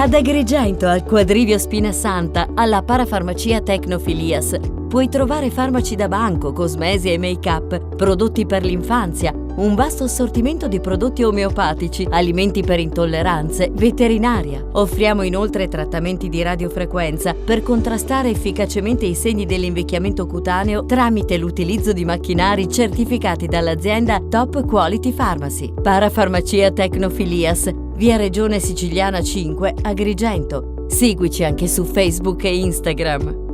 Ad Agrigento, al Quadrivio Spinasanta, alla Parafarmacia Tecnofilias, puoi trovare farmaci da banco, cosmesi e make-up, prodotti per l'infanzia, un vasto assortimento di prodotti omeopatici, alimenti per intolleranze, veterinaria. Offriamo inoltre trattamenti di radiofrequenza per contrastare efficacemente i segni dell'invecchiamento cutaneo tramite l'utilizzo di macchinari certificati dall'azienda Top Quality Pharmacy. Parafarmacia Tecnofilias, via Regione Siciliana 5, Agrigento. Seguici anche su Facebook e Instagram.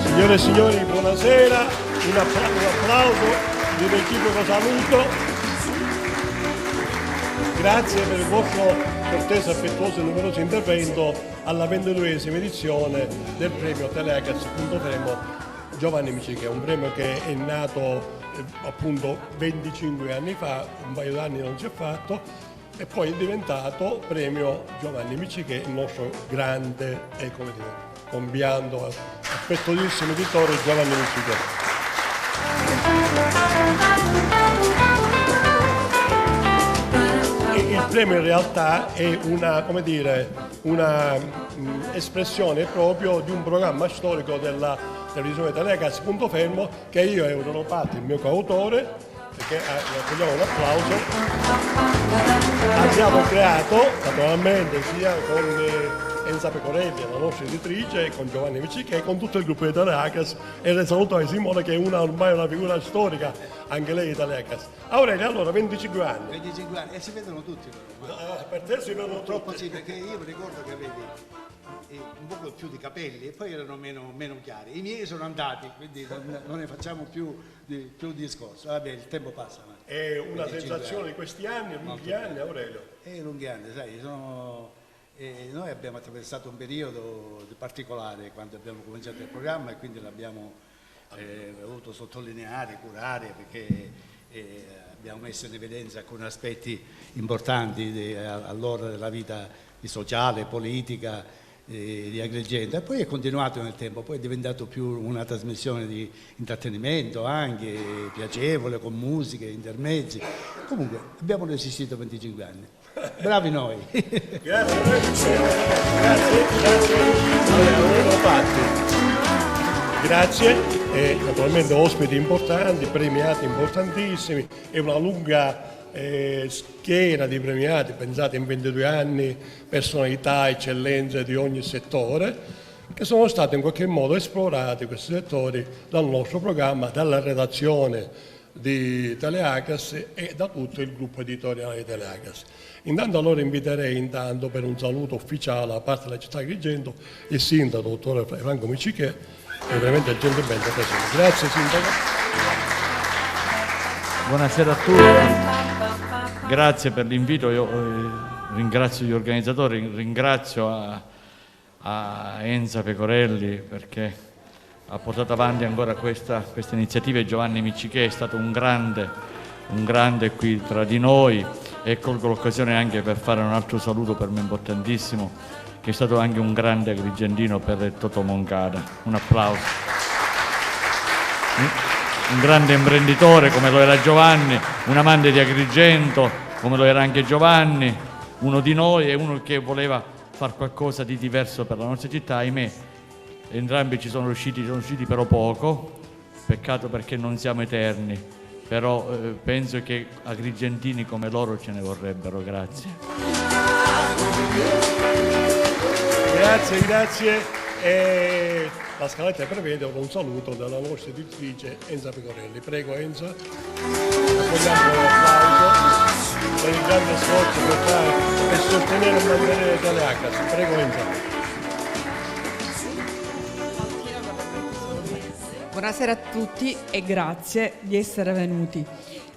Signore e signori, buonasera, un applauso di reciproco saluto. Grazie per il vostro cortese, affettuoso e numeroso intervento alla 22esima edizione del premio Teleacas Punto Fermo Giovanni Micichè, un premio che è nato appunto 25 anni fa, un paio d'anni non si è fatto, e poi è diventato premio Giovanni Micichè, il nostro grande e come dire, compianto affettuosissimo editore Giovanni Micichè. Il premio in realtà è una, come dire, una espressione proprio di un programma storico della televisione Teleacas Punto Fermo che io e Eudoro Patti, il mio coautore, perché vogliamo un applauso, abbiamo creato naturalmente sia con Enza Pecorelli, la nostra editrice, con Giovanni Micichè, con tutto il gruppo di Teleacas, e le saluto a Simone che è ormai una figura storica, anche lei di Teleacas. Aurelia, allora 25 anni. 25 anni, e si vedono tutti però. Per te si vedono Troppo tutti. sì, perché io mi ricordo che avevi un po' più di capelli e poi erano meno chiari. I miei sono andati, quindi non ne facciamo più discorso. Vabbè, il tempo passa. È una sensazione di questi anni, lunghi anni, Aurelio. Lunghi anni, sai, noi abbiamo attraversato un periodo particolare quando abbiamo cominciato il programma e quindi l'abbiamo voluto sottolineare, curare, perché abbiamo messo in evidenza alcuni aspetti importanti all'ora della vita sociale, politica di Agrigento, e poi è continuato nel tempo, poi è diventato più una trasmissione di intrattenimento anche piacevole, con musiche, intermezzi. Comunque abbiamo resistito 25 anni. Bravi noi. Grazie. Allora, Patti. Grazie, e naturalmente ospiti importanti, premiati importantissimi, e una lunga schiera di premiati, pensate in 22 anni, personalità, eccellenze di ogni settore, che sono stati in qualche modo esplorati questi settori dal nostro programma, dalla redazione di Teleacas e da tutto il gruppo editoriale di Teleacas. Intanto allora inviterei per un saluto ufficiale da parte della città di Agrigento il sindaco, dottore Franco Micichè, che veramente gentilmente presente. Grazie sindaco. Buonasera a tutti, grazie per l'invito, io ringrazio gli organizzatori, ringrazio a Enza Pecorelli perché ha portato avanti ancora questa iniziativa, e Giovanni Micichè è stato un grande qui tra di noi, e colgo l'occasione anche per fare un altro saluto per me importantissimo, che è stato anche un grande agrigentino, per Totò Moncada. Un applauso. Un grande imprenditore come lo era Giovanni, un amante di Agrigento come lo era anche Giovanni, uno di noi e uno che voleva fare qualcosa di diverso per la nostra città. Ahimè, entrambi sono riusciti però poco, peccato perché non siamo eterni, però penso che agrigentini come loro ce ne vorrebbero. Grazie. Grazie. La scaletta prevede un saluto dalla nostra editrice Enza Pecorelli. Prego Enza, accogliamo un applauso per il grande sforzo che fa per sostenere e mantenere Teleacas. Prego Enza. Buonasera a tutti e grazie di essere venuti.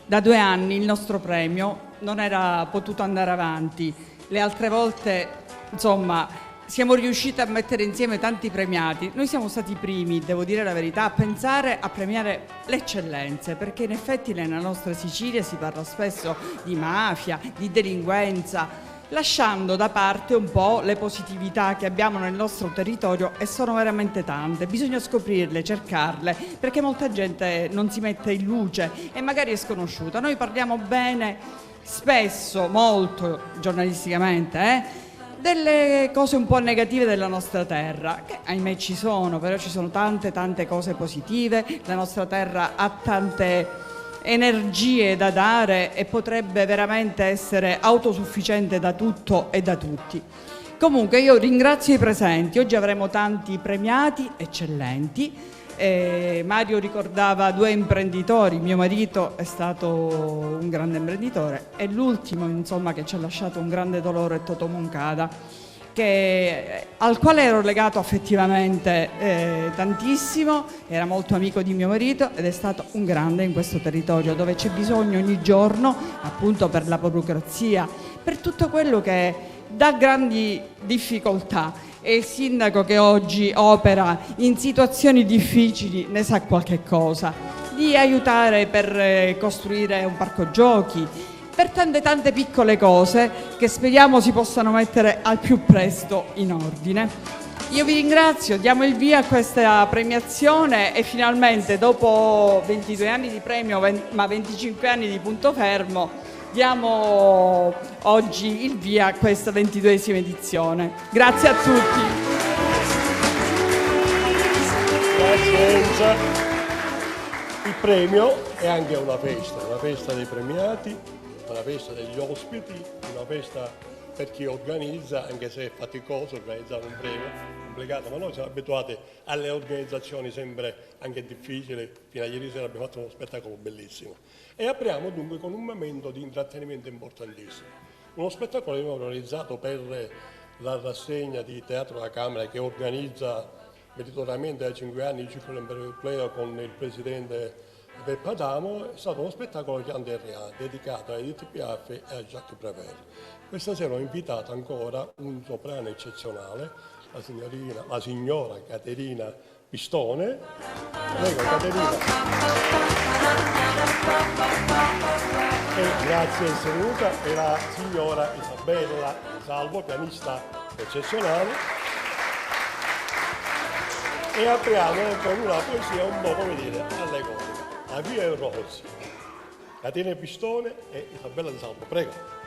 Da 2 anni il nostro premio non era potuto andare avanti. Le altre volte, insomma, siamo riusciti a mettere insieme tanti premiati. Noi siamo stati i primi, devo dire la verità, a pensare a premiare le eccellenze, perché in effetti nella nostra Sicilia si parla spesso di mafia, di delinquenza, lasciando da parte un po' le positività che abbiamo nel nostro territorio, e sono veramente tante. Bisogna scoprirle, cercarle, perché molta gente non si mette in luce e magari è sconosciuta. Noi parliamo bene, spesso, molto giornalisticamente, delle cose un po' negative della nostra terra, che ahimè ci sono, però ci sono tante cose positive. La nostra terra ha tante energie da dare e potrebbe veramente essere autosufficiente da tutto e da tutti. Comunque io ringrazio i presenti. Oggi avremo tanti premiati eccellenti. Mario ricordava 2 imprenditori. Mio marito è stato un grande imprenditore, e l'ultimo, insomma, che ci ha lasciato un grande dolore è Totò Moncada, al quale ero legato affettivamente tantissimo. Era molto amico di mio marito ed è stato un grande in questo territorio, dove c'è bisogno ogni giorno, appunto per la burocrazia, per tutto quello che dà grandi difficoltà. E il sindaco che oggi opera in situazioni difficili ne sa qualche cosa, di aiutare per costruire un parco giochi, per tante piccole cose che speriamo si possano mettere al più presto in ordine. Io vi ringrazio, diamo il via a questa premiazione e finalmente, dopo 22 anni di premio ma 25 anni di punto fermo, diamo oggi il via a questa 22esima edizione. Grazie a tutti. Grazie Enza. Il premio è anche una festa dei premiati, una festa degli ospiti, una festa per chi organizza, anche se è faticoso organizzare un premio, complicato, ma noi siamo abituati alle organizzazioni sempre anche difficili. Fino a ieri sera abbiamo fatto uno spettacolo bellissimo. E apriamo dunque con un momento di intrattenimento importantissimo. Uno spettacolo che abbiamo realizzato per la rassegna di Teatro della Camera, che organizza meritoriamente da 5 anni il Circolo Imperiale con il presidente Peppa Adamo. È stato uno spettacolo Chianti-RA dedicato a Edith Piaf e a Jacques Prévert. Questa sera ho invitato ancora un soprano eccezionale, la signora Caterina Pistone. Prego Caterina. E grazie di essere venuta. E la signora Isabella Salvo, pianista eccezionale. E apriamo con una poesia un po', come dire, allegorica. La via è Rossi, Caterina Pistone e Isabella Di Salvo. Prego.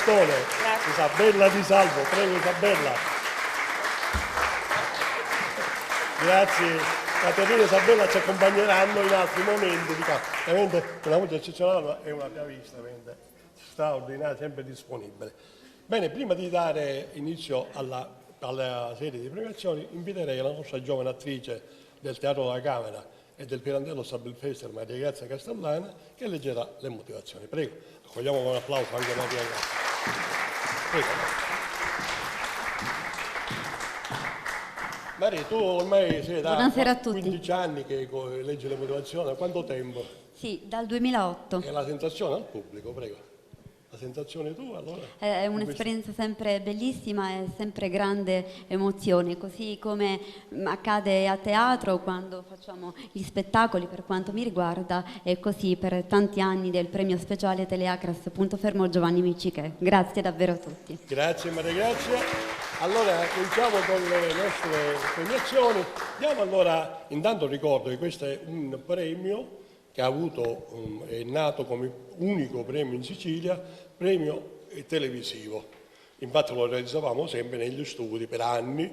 festone. Isabella Di Salvo, prego Isabella. Grazie. Caterina e Isabella ci accompagneranno in altri momenti. Veramente una voce eccezionale e una pianista straordinaria, sempre disponibile. Bene, prima di dare inizio alla serie di premiazioni, inviterei la nostra giovane attrice del Teatro della Camera e del Pirandello Stabile Festival, Maria Grazia Castellana, che leggerà le motivazioni. Prego, accogliamo con un applauso anche Maria Grazia. Prego. Maria, tu ormai sei da Buonasera a tutti. 15 anni che leggi le motivazioni, da quanto tempo? Sì, dal 2008. E la sensazione al pubblico, prego. La sensazione tua allora? È un'esperienza sempre bellissima e sempre grande emozione, così come accade a teatro quando facciamo gli spettacoli per quanto mi riguarda, e così per tanti anni del premio speciale Teleacras Punto Fermo Giovanni Miccichè. Grazie davvero a tutti. Grazie Maria Grazia. Allora cominciamo con le nostre premiazioni. Diamo allora, intanto ricordo che questo è un premio che ha avuto, è nato come unico premio in Sicilia, premio televisivo. Infatti lo realizzavamo sempre negli studi per anni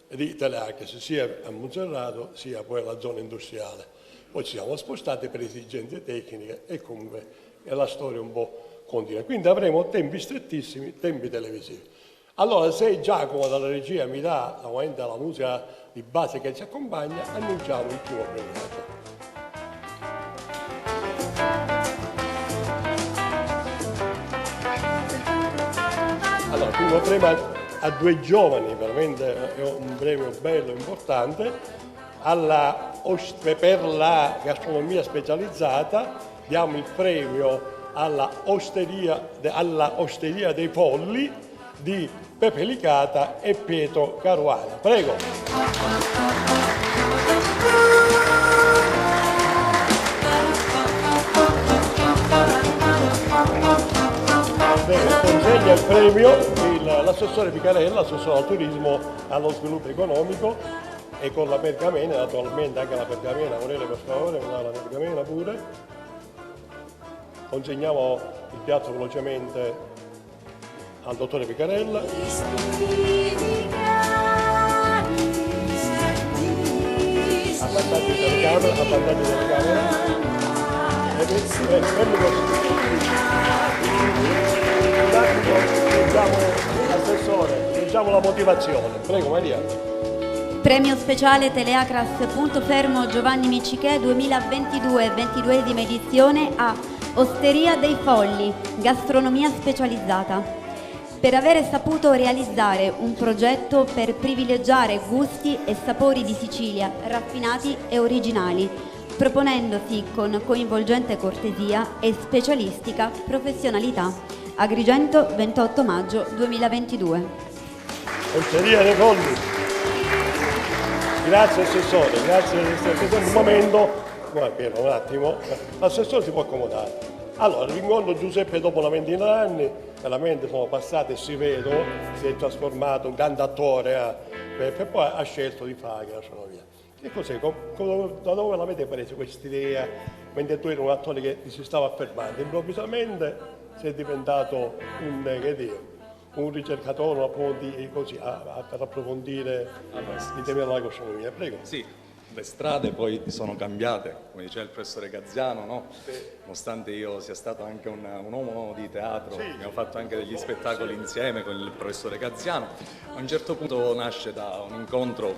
di Teleacras, sia a Monserrato sia poi alla zona industriale. Poi ci siamo spostati per esigenze tecniche e comunque la storia un po' continua. Quindi avremo tempi strettissimi, tempi televisivi. Allora, se Giacomo dalla regia mi dà la musica di base che ci accompagna, annunciamo il primo premiato. Allora, il primo premio a due giovani, veramente è un premio bello, importante, per la gastronomia specializzata. Diamo il premio alla Osteria dei Polli di Pepe Licata e Pietro Caruana. Prego. Bene, consegna il premio l'assessore Picarella, assessore al turismo e allo sviluppo economico, e con la pergamena, naturalmente anche la pergamena, Aurelio per favore, la pergamena pure. Consegniamo il piatto velocemente al dottore Picarella. A vantaggio delle camere, leggiamo la motivazione. Prego Maria. Premio speciale Teleacras Punto Fermo Giovanni Miccichè 2022, 22esima edizione a Osteria dei Polli, gastronomia specializzata. Per aver saputo realizzare un progetto per privilegiare gusti e sapori di Sicilia raffinati e originali, proponendosi con coinvolgente cortesia e specialistica professionalità. Agrigento, 28 maggio 2022. Osteria dei Polli. Grazie Assessore, grazie un momento, un attimo, l'assessore si può accomodare. Allora, rincontro Giuseppe dopo una ventina d'anni, veramente sono passati e si vedono, si è trasformato in grande attore, e poi ha scelto di fare la gastronomia. Che cos'è? Da dove l'avete presa questa idea? Mentre tu eri un attore che si stava affermando, improvvisamente sei diventato un ricercatore, così, per approfondire i temi della gastronomia. Prego. Sì. Le strade poi sono cambiate, come diceva il professore Gazziano, no? Nonostante io sia stato anche un uomo di teatro, abbiamo fatto anche degli spettacoli insieme con il professore Gazziano. A un certo punto nasce da un incontro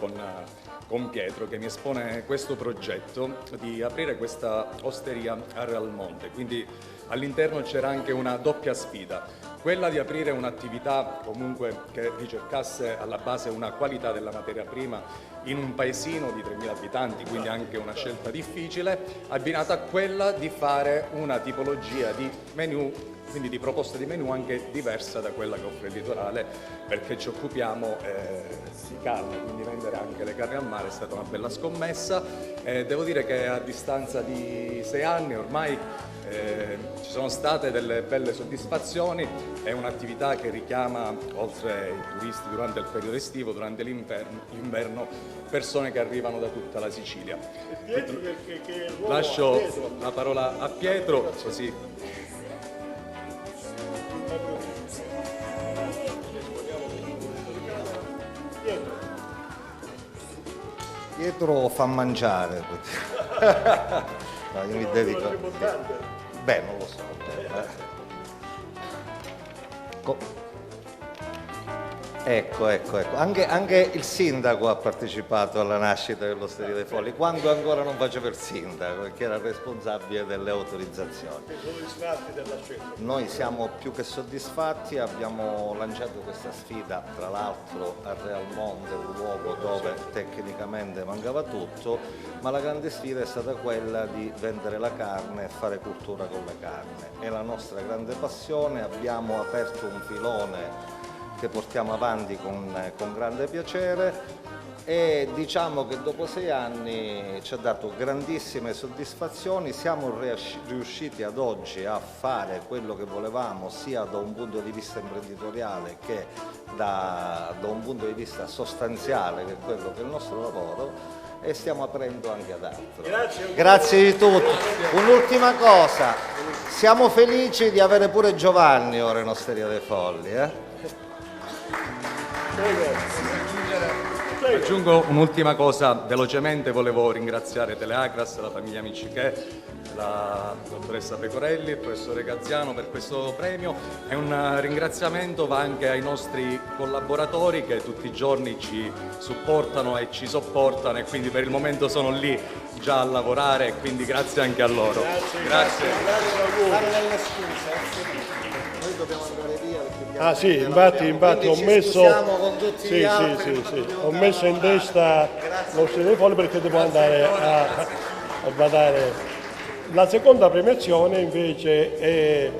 con Pietro, che mi espone questo progetto di aprire questa osteria a Real Monte. Quindi all'interno c'era anche una doppia sfida, quella di aprire un'attività comunque che ricercasse alla base una qualità della materia prima in un paesino di 3.000 abitanti, quindi anche una scelta difficile, abbinata a quella di fare una tipologia di menù, quindi di proposta di menù anche diversa da quella che offre il litorale, perché ci occupiamo di carne, quindi vendere anche le carni al mare è stata una bella scommessa. Devo dire che a distanza di 6 anni ormai ci sono state delle belle soddisfazioni. È un'attività che richiama, oltre ai turisti durante il periodo estivo, durante l'inverno, persone che arrivano da tutta la Sicilia. Lascio la parola a Pietro, così. Pietro fa mangiare. No, io mi dedico. Beh, non lo so. Ecco. Anche il sindaco ha partecipato alla nascita dell'Osteria dei Folli, quando ancora non faceva il sindaco, perché era responsabile delle autorizzazioni. Soddisfatti della scelta? Noi siamo più che soddisfatti, abbiamo lanciato questa sfida, tra l'altro a Real Monte, un luogo dove tecnicamente mancava tutto, ma la grande sfida è stata quella di vendere la carne e fare cultura con la carne. È la nostra grande passione, abbiamo aperto un filone che portiamo avanti con grande piacere e diciamo che dopo 6 anni ci ha dato grandissime soddisfazioni, siamo riusciti ad oggi a fare quello che volevamo sia da un punto di vista imprenditoriale che da un punto di vista sostanziale, che è quello che è il nostro lavoro, e stiamo aprendo anche ad altro. Grazie di tutto. Un'ultima cosa, siamo felici di avere pure Giovanni ora in Osteria dei Folli. Aggiungo un'ultima cosa, velocemente volevo ringraziare Teleacras, la famiglia Miccichè, la dottoressa Pecorelli, il professore Gazziano per questo premio, e un ringraziamento va anche ai nostri collaboratori che tutti i giorni ci supportano e ci sopportano, e quindi per il momento sono lì già a lavorare, e quindi grazie anche a loro. Grazie. Noi dobbiamo andare via perché Sì, infatti ho messo, con tutti gli altri, ho messo in testa l'Osteria dei Folli perché devo andare a votare. La seconda premiazione invece è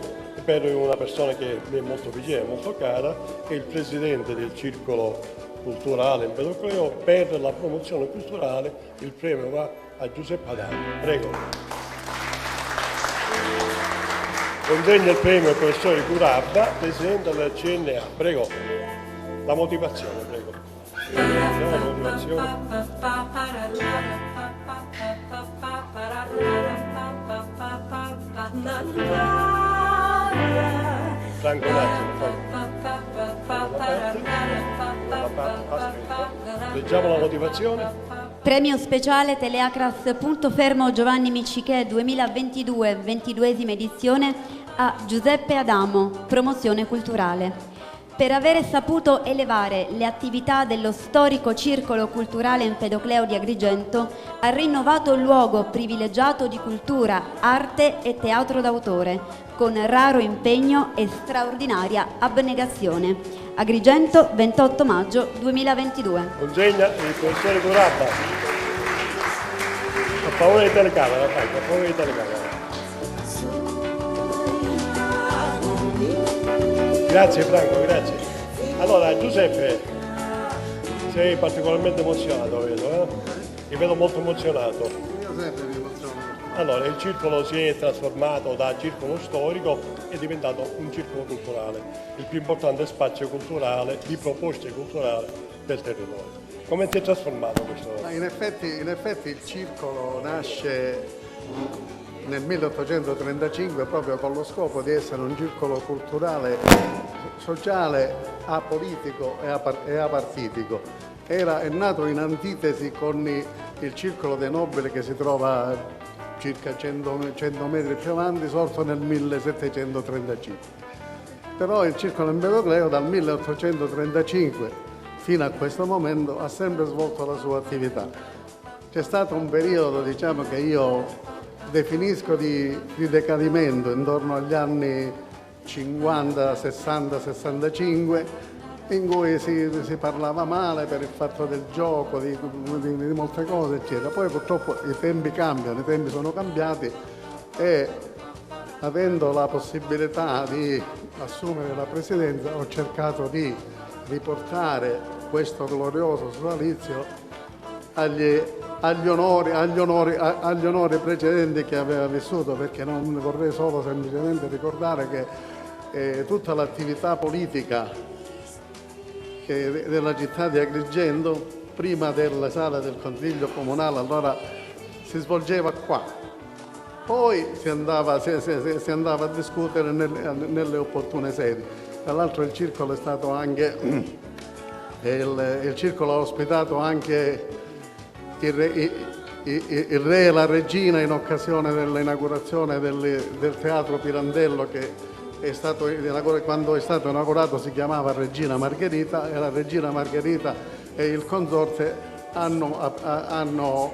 per una persona che mi è molto vicina, molto cara, che è il presidente del Circolo Culturale Empedocleo. Per la promozione culturale il premio va a Giuseppe Adamo. Prego. Consegna il premio al professore Curabba, presidente del CNA. Prego. La motivazione, prego. La motivazione. Franco, un attimo. Leggiamo la motivazione. Premio speciale Teleacras Punto Fermo Giovanni Miccichè 2022, 22esima edizione, a Giuseppe Adamo, promozione culturale. Per aver saputo elevare le attività dello storico Circolo Culturale Empedocleo di Agrigento, ha rinnovato il luogo privilegiato di cultura, arte e teatro d'autore, con raro impegno e straordinaria abnegazione. Agrigento, 28 maggio 2022. Consegna il professore Curabba. A favore di telecamera, a favore di telecamera. Grazie Franco, grazie. Allora Giuseppe, sei particolarmente emozionato, vedo, Ti vedo molto emozionato. Io sempre mi emoziono. Allora, il circolo si è trasformato da circolo storico, è diventato un circolo culturale, il più importante spazio culturale, di proposte culturali del territorio. Come si è trasformato questo? In effetti il circolo nasce nel 1835 proprio con lo scopo di essere un circolo culturale, sociale, apolitico e apartitico. È nato in antitesi con il circolo dei nobili che si trova circa 100 metri più avanti, sorto nel 1735. Però il Circolo Empedocleo dal 1835 fino a questo momento ha sempre svolto la sua attività. C'è stato un periodo, diciamo, che io definisco di decadimento intorno agli anni 50, 60, 65, in cui si parlava male per il fatto del gioco, di molte cose, eccetera. Poi purtroppo i tempi cambiano, i tempi sono cambiati e avendo la possibilità di assumere la presidenza ho cercato di riportare questo glorioso sodalizio agli onori precedenti che aveva vissuto, perché non vorrei solo semplicemente ricordare che tutta l'attività politica della città di Agrigento, prima della sala del Consiglio Comunale, allora si svolgeva qua. Poi si andava a discutere nelle opportune sedi. Tra l'altro il circolo è stato anche il circolo ha ospitato anche il re e la regina in occasione dell'inaugurazione del Teatro Pirandello, che è stato, quando è stato inaugurato si chiamava Regina Margherita, e la Regina Margherita e il consorte hanno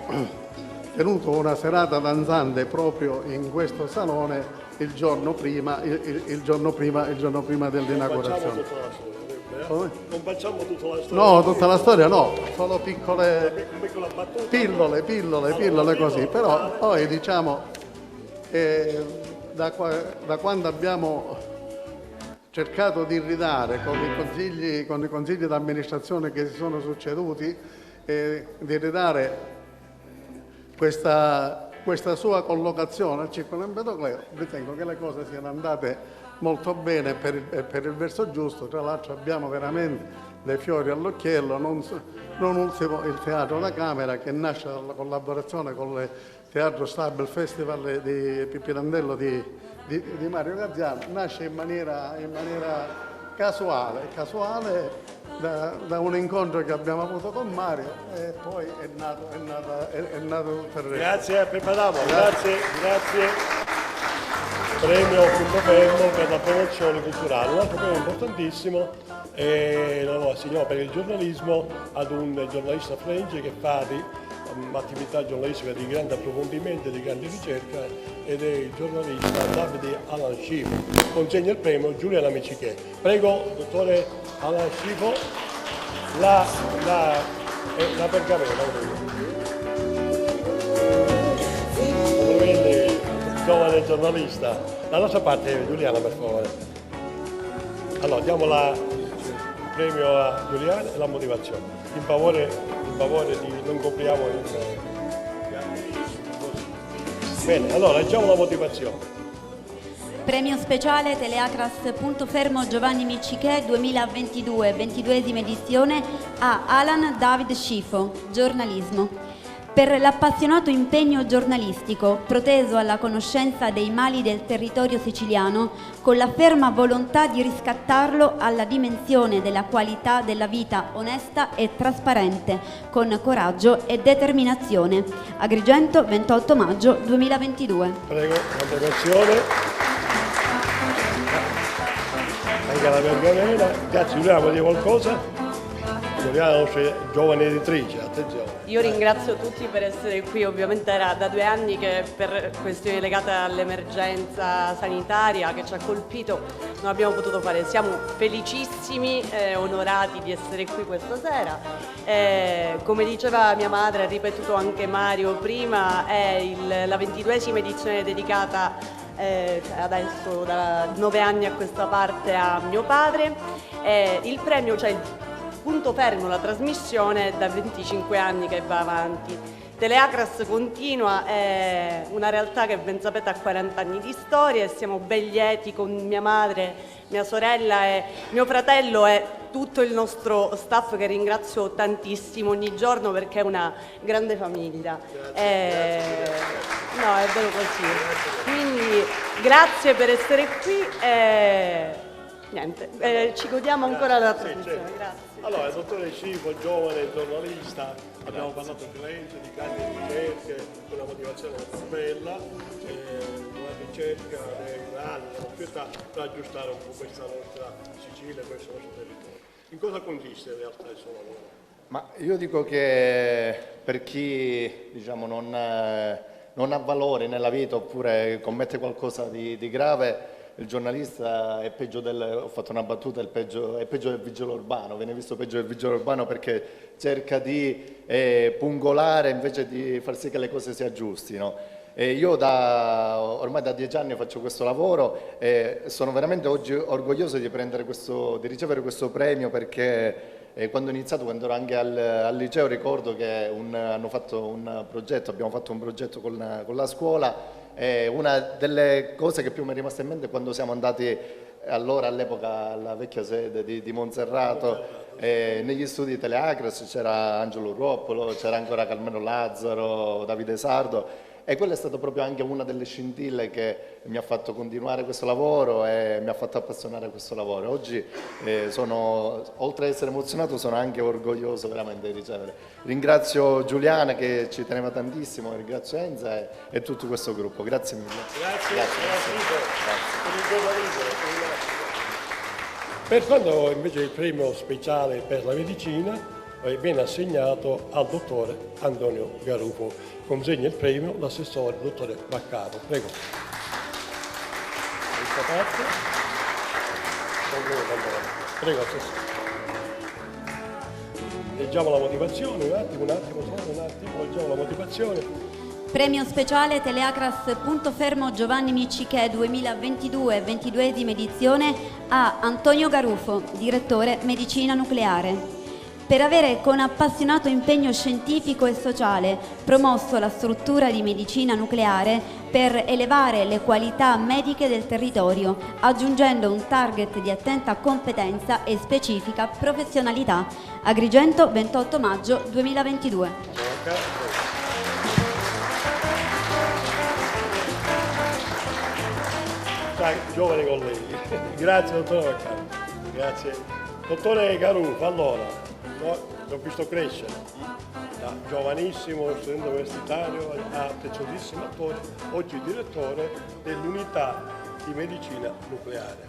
tenuto una serata danzante proprio in questo salone il giorno prima dell'inaugurazione. Non facciamo tutta la storia. No, tutta la storia no, solo piccole pillole così, però poi diciamo da quando abbiamo cercato di ridare con i consigli d'amministrazione che si sono succeduti, di ridare questa sua collocazione al Circolo Empedocleo, ritengo che le cose siano andate molto bene per il verso giusto. Tra l'altro abbiamo veramente dei fiori all'occhiello, non ultimo il Teatro da Camera, che nasce dalla collaborazione con il Teatro Stabile Festival di Pirandello di Mario Gaziano, nasce in maniera casuale da un incontro che abbiamo avuto con Mario, e poi è nato tutto il resto. Grazie Peppe Adamo, grazie. Premio Punto Fermo per la promozione culturale. Un altro premio importantissimo è l'assegnato per il giornalismo ad un giornalista forense che fa un'attività giornalistica di grande approfondimento e di grande ricerca, ed è il giornalista Davide Alan Scifo. Consegna il premio Giuliana Micichè. Prego, dottore Alan Scifo, la pergamena. Giovane giornalista. La nostra parte, Giuliana, per favore. Allora, diamo il premio a Giuliana e la motivazione. In favore di non copriamo il... Bene, allora leggiamo la motivazione. Premio speciale Teleacras Punto Fermo Giovanni Miccichè 2022, 22esima edizione, a Alan David Scifo, giornalismo. Per l'appassionato impegno giornalistico, proteso alla conoscenza dei mali del territorio siciliano, con la ferma volontà di riscattarlo alla dimensione della qualità della vita onesta e trasparente, con coraggio e determinazione. Agrigento, 28 maggio 2022. Prego, motivazione. Anche la pergamena. Grazie, Giuliana, vuoi dire qualcosa? Giuliana, la nostra giovane editrice, attenzione. Io ringrazio tutti per essere qui, ovviamente era da 2 anni che per questioni legate all'emergenza sanitaria che ci ha colpito non abbiamo potuto fare. Siamo felicissimi e onorati di essere qui questa sera. Come diceva mia madre, ha ripetuto anche Mario prima, è la 22esima edizione dedicata adesso da 9 anni a questa parte a mio padre. Il premio, cioè il Punto Fermo, la trasmissione da 25 anni che va avanti. Teleacras continua, è una realtà che ben sapete ha 40 anni di storia, e siamo ben lieti con mia madre, mia sorella e mio fratello e tutto il nostro staff, che ringrazio tantissimo ogni giorno perché è una grande famiglia. No, è vero così. Quindi grazie per essere qui e niente, ci godiamo ancora della trasmissione. Grazie. Allora, il dottore Scifo, giovane giornalista, abbiamo parlato di Firenze, di grandi ricerche, una motivazione molto bella, una ricerca rurale, una società per aggiustare un po' questa nostra Sicilia, questo nostro territorio. In cosa consiste in realtà il suo lavoro? Ma io dico che per chi diciamo, non ha valore nella vita oppure commette qualcosa di grave, il giornalista è peggio ho fatto una battuta, è peggio del vigile urbano, viene visto peggio del vigile urbano perché cerca di pungolare invece di far sì che le cose si aggiustino. Io ormai da 10 anni faccio questo lavoro e sono veramente oggi orgoglioso di ricevere questo premio, perché quando ho iniziato, quando ero anche al liceo, ricordo che abbiamo fatto un progetto con la scuola. Una delle cose che più mi è rimasta in mente è quando siamo andati all'epoca alla vecchia sede di Monserrato, negli studi Teleacras c'era Angelo Ruoppolo, c'era ancora Carmelo Lazzaro, Davide Sardo, e quella è stata proprio anche una delle scintille che mi ha fatto continuare questo lavoro e mi ha fatto appassionare a questo lavoro. Oggi oltre ad essere emozionato, sono anche orgoglioso veramente di ricevere. Ringrazio Giuliana che ci teneva tantissimo, ringrazio Enza e tutto questo gruppo. Grazie mille. Grazie. Per quanto invece il premio speciale per la medicina viene assegnato al dottore Antonio Garufo. Consegna il premio l'assessore dottore Baccaro. Prego. Questa parte. Prego, assessore. Leggiamo la motivazione, un attimo, leggiamo la motivazione. Premio speciale Teleacras Punto Fermo Giovanni Miccichè 2022, 22esima edizione a Antonio Garufo, direttore Medicina Nucleare. Per avere con appassionato impegno scientifico e sociale promosso la struttura di medicina nucleare per elevare le qualità mediche del territorio, aggiungendo un target di attenta competenza e specifica professionalità. Agrigento, 28 maggio 2022. Giovani colleghi, grazie dottore Baccaro, grazie. Dottore Garufo, allora, l'ho visto crescere, da giovanissimo studente universitario a preziosissimo attore, oggi direttore dell'unità di medicina nucleare.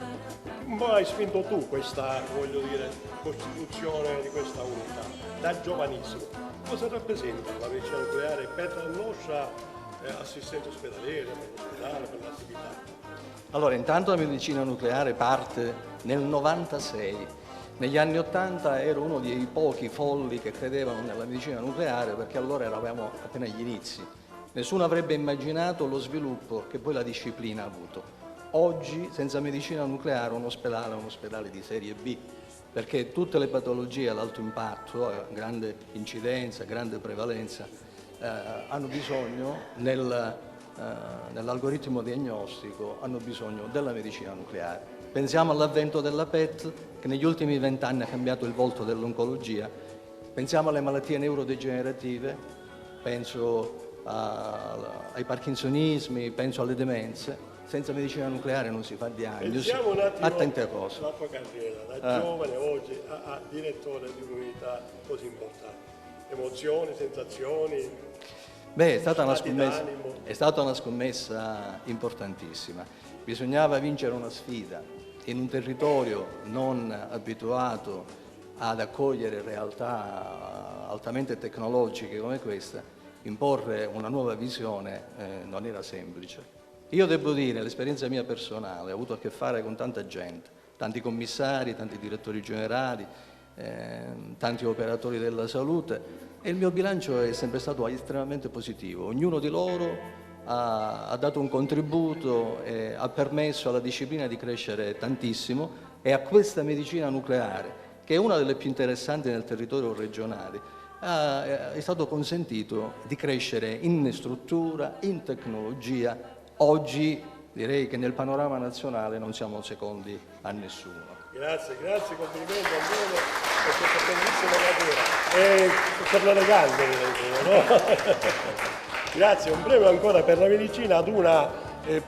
Un po' hai spinto tu questa, costituzione di questa unità, da giovanissimo. Cosa rappresenta la medicina nucleare per la nostra assistenza ospedaliera, per l'ospedale, per l'attività? Allora, intanto la medicina nucleare parte nel 96. Negli anni 80 ero uno dei pochi folli che credevano nella medicina nucleare perché allora eravamo appena agli inizi. Nessuno avrebbe immaginato lo sviluppo che poi la disciplina ha avuto. Oggi, senza medicina nucleare, un ospedale è un ospedale di serie B, perché tutte le patologie ad alto impatto, grande incidenza, grande prevalenza, hanno bisogno nell'algoritmo diagnostico hanno bisogno della medicina nucleare. Pensiamo all'avvento della PET che negli ultimi 20 anni ha cambiato il volto dell'oncologia, pensiamo alle malattie neurodegenerative, penso ai parkinsonismi, penso alle demenze. Senza medicina nucleare non si fa diagnosi. Pensiamo un attimo attenti a cosa. La tua carriera, da giovane oggi a direttore di un'unità così importante. Emozioni, sensazioni? Beh, è stata una scommessa importantissima. Bisognava vincere una sfida in un territorio non abituato ad accogliere realtà altamente tecnologiche come questa. Imporre una nuova visione non era semplice. Io devo dire, l'esperienza mia personale, ho avuto a che fare con tanta gente, tanti commissari, tanti direttori generali, tanti operatori della salute, e il mio bilancio è sempre stato estremamente positivo. Ognuno di loro ha dato un contributo e ha permesso alla disciplina di crescere tantissimo, e a questa medicina nucleare, che è una delle più interessanti nel territorio regionale, è stato consentito di crescere in struttura, in tecnologia. Oggi direi che nel panorama nazionale non siamo secondi a nessuno. Grazie, complimenti a voi per questa bellissima carriera e per l'elegante, no? Grazie, un premio ancora per la medicina ad una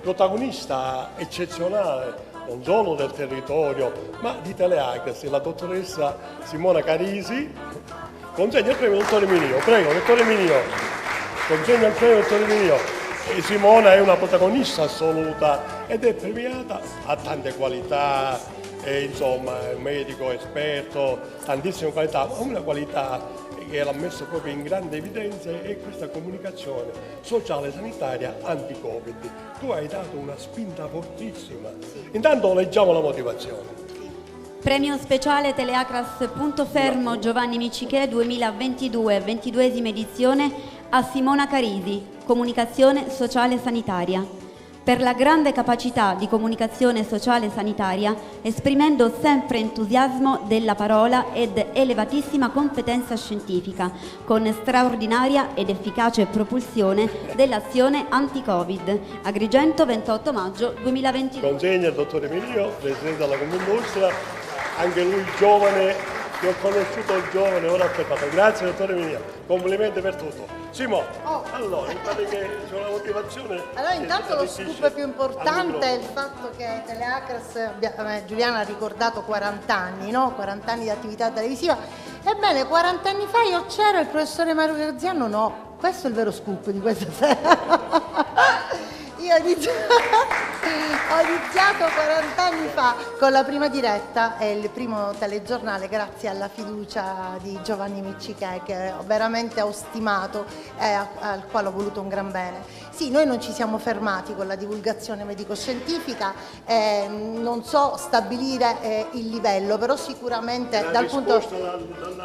protagonista eccezionale, non solo del territorio, ma di Teleacras, la dottoressa Simona Carisi. Consegna il premio dottore Minio, prego, dottore Minio, consegna il premio dottore Minio. Simona è una protagonista assoluta ed è premiata, ha tante qualità, insomma è un medico esperto, tantissime qualità, ma una qualità che l'ha messo proprio in grande evidenza è questa comunicazione sociale sanitaria anti-Covid. Tu hai dato una spinta fortissima. Intanto leggiamo la motivazione. Premio speciale Teleacras Punto Fermo Giovanni Miccichè 2022, 22esima edizione a Simona Carisi, comunicazione sociale sanitaria. Per la grande capacità di comunicazione sociale sanitaria, esprimendo sempre entusiasmo della parola ed elevatissima competenza scientifica, con straordinaria ed efficace propulsione dell'azione anti-Covid. Agrigento, 28 maggio 2022. Consegna il dottore Emilio, presidente della Confindustria, anche lui giovane che ho conosciuto il giovane, ora aspettate. Grazie dottore Minia, complimenti per tutto. Simone, allora, mi pare che c'è una motivazione. Allora intanto lo scoop più importante è il fatto che Teleacres, Giuliana ha ricordato 40 anni, no? 40 anni di attività televisiva. Ebbene, 40 anni fa io c'ero, il professore Mario Graziano no. Questo è il vero scoop di questa sera. Io ho iniziato 40 anni fa con la prima diretta e il primo telegiornale grazie alla fiducia di Giovanni Miccichè, che veramente ho stimato e al quale ho voluto un gran bene. Sì, noi non ci siamo fermati con la divulgazione medico-scientifica, non so stabilire il livello, però sicuramente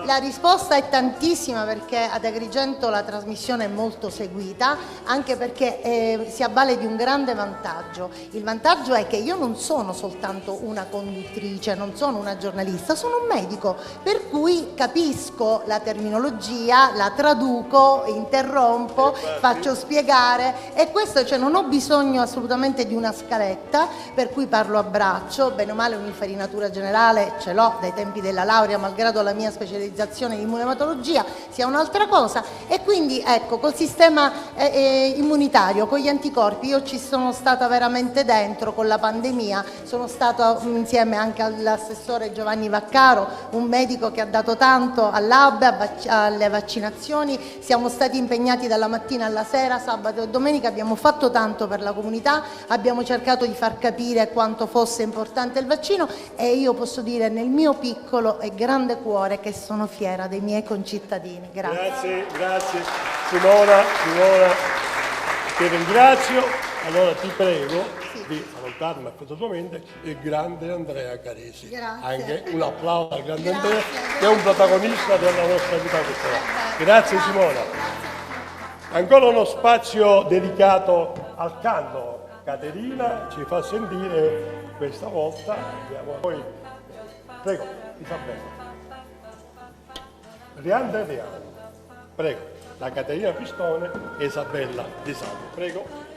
la risposta è tantissima, perché ad Agrigento la trasmissione è molto seguita, anche perché si avvale di un grande vantaggio. Il vantaggio è che io non sono soltanto una conduttrice, non sono una giornalista, sono un medico, per cui capisco la terminologia, la traduco, interrompo, faccio spiegare, e questo, cioè, non ho bisogno assolutamente di una scaletta, per cui parlo a braccio. Bene o male un'infarinatura generale ce l'ho dai tempi della laurea, malgrado la mia specializzazione in immunematologia sia un'altra cosa, e quindi ecco, col sistema immunitario, con gli anticorpi, io ci sono stata veramente dentro con la pandemia, sono stata insieme anche all'assessore Giovanni Vaccaro, un medico che ha dato tanto all'AB, alle vaccinazioni, siamo stati impegnati dalla mattina alla sera, sabato e domenica, abbiamo fatto tanto per la comunità, abbiamo cercato di far capire quanto fosse importante il vaccino, e io posso dire nel mio piccolo e grande cuore che sono fiera dei miei concittadini. Grazie. Grazie Simona, ti ringrazio. Allora ti prego di salutarmi affettuosamente il grande Andrea Carisi. Grazie. Anche un applauso al grande Andrea, che è un protagonista della nostra vita questa. Grazie Simona. Ancora uno spazio dedicato al canto. Caterina ci fa sentire questa volta. Poi, prego, Isabella. Riande. Prego, la Caterina Pistone e Isabella Di Salvo. Prego.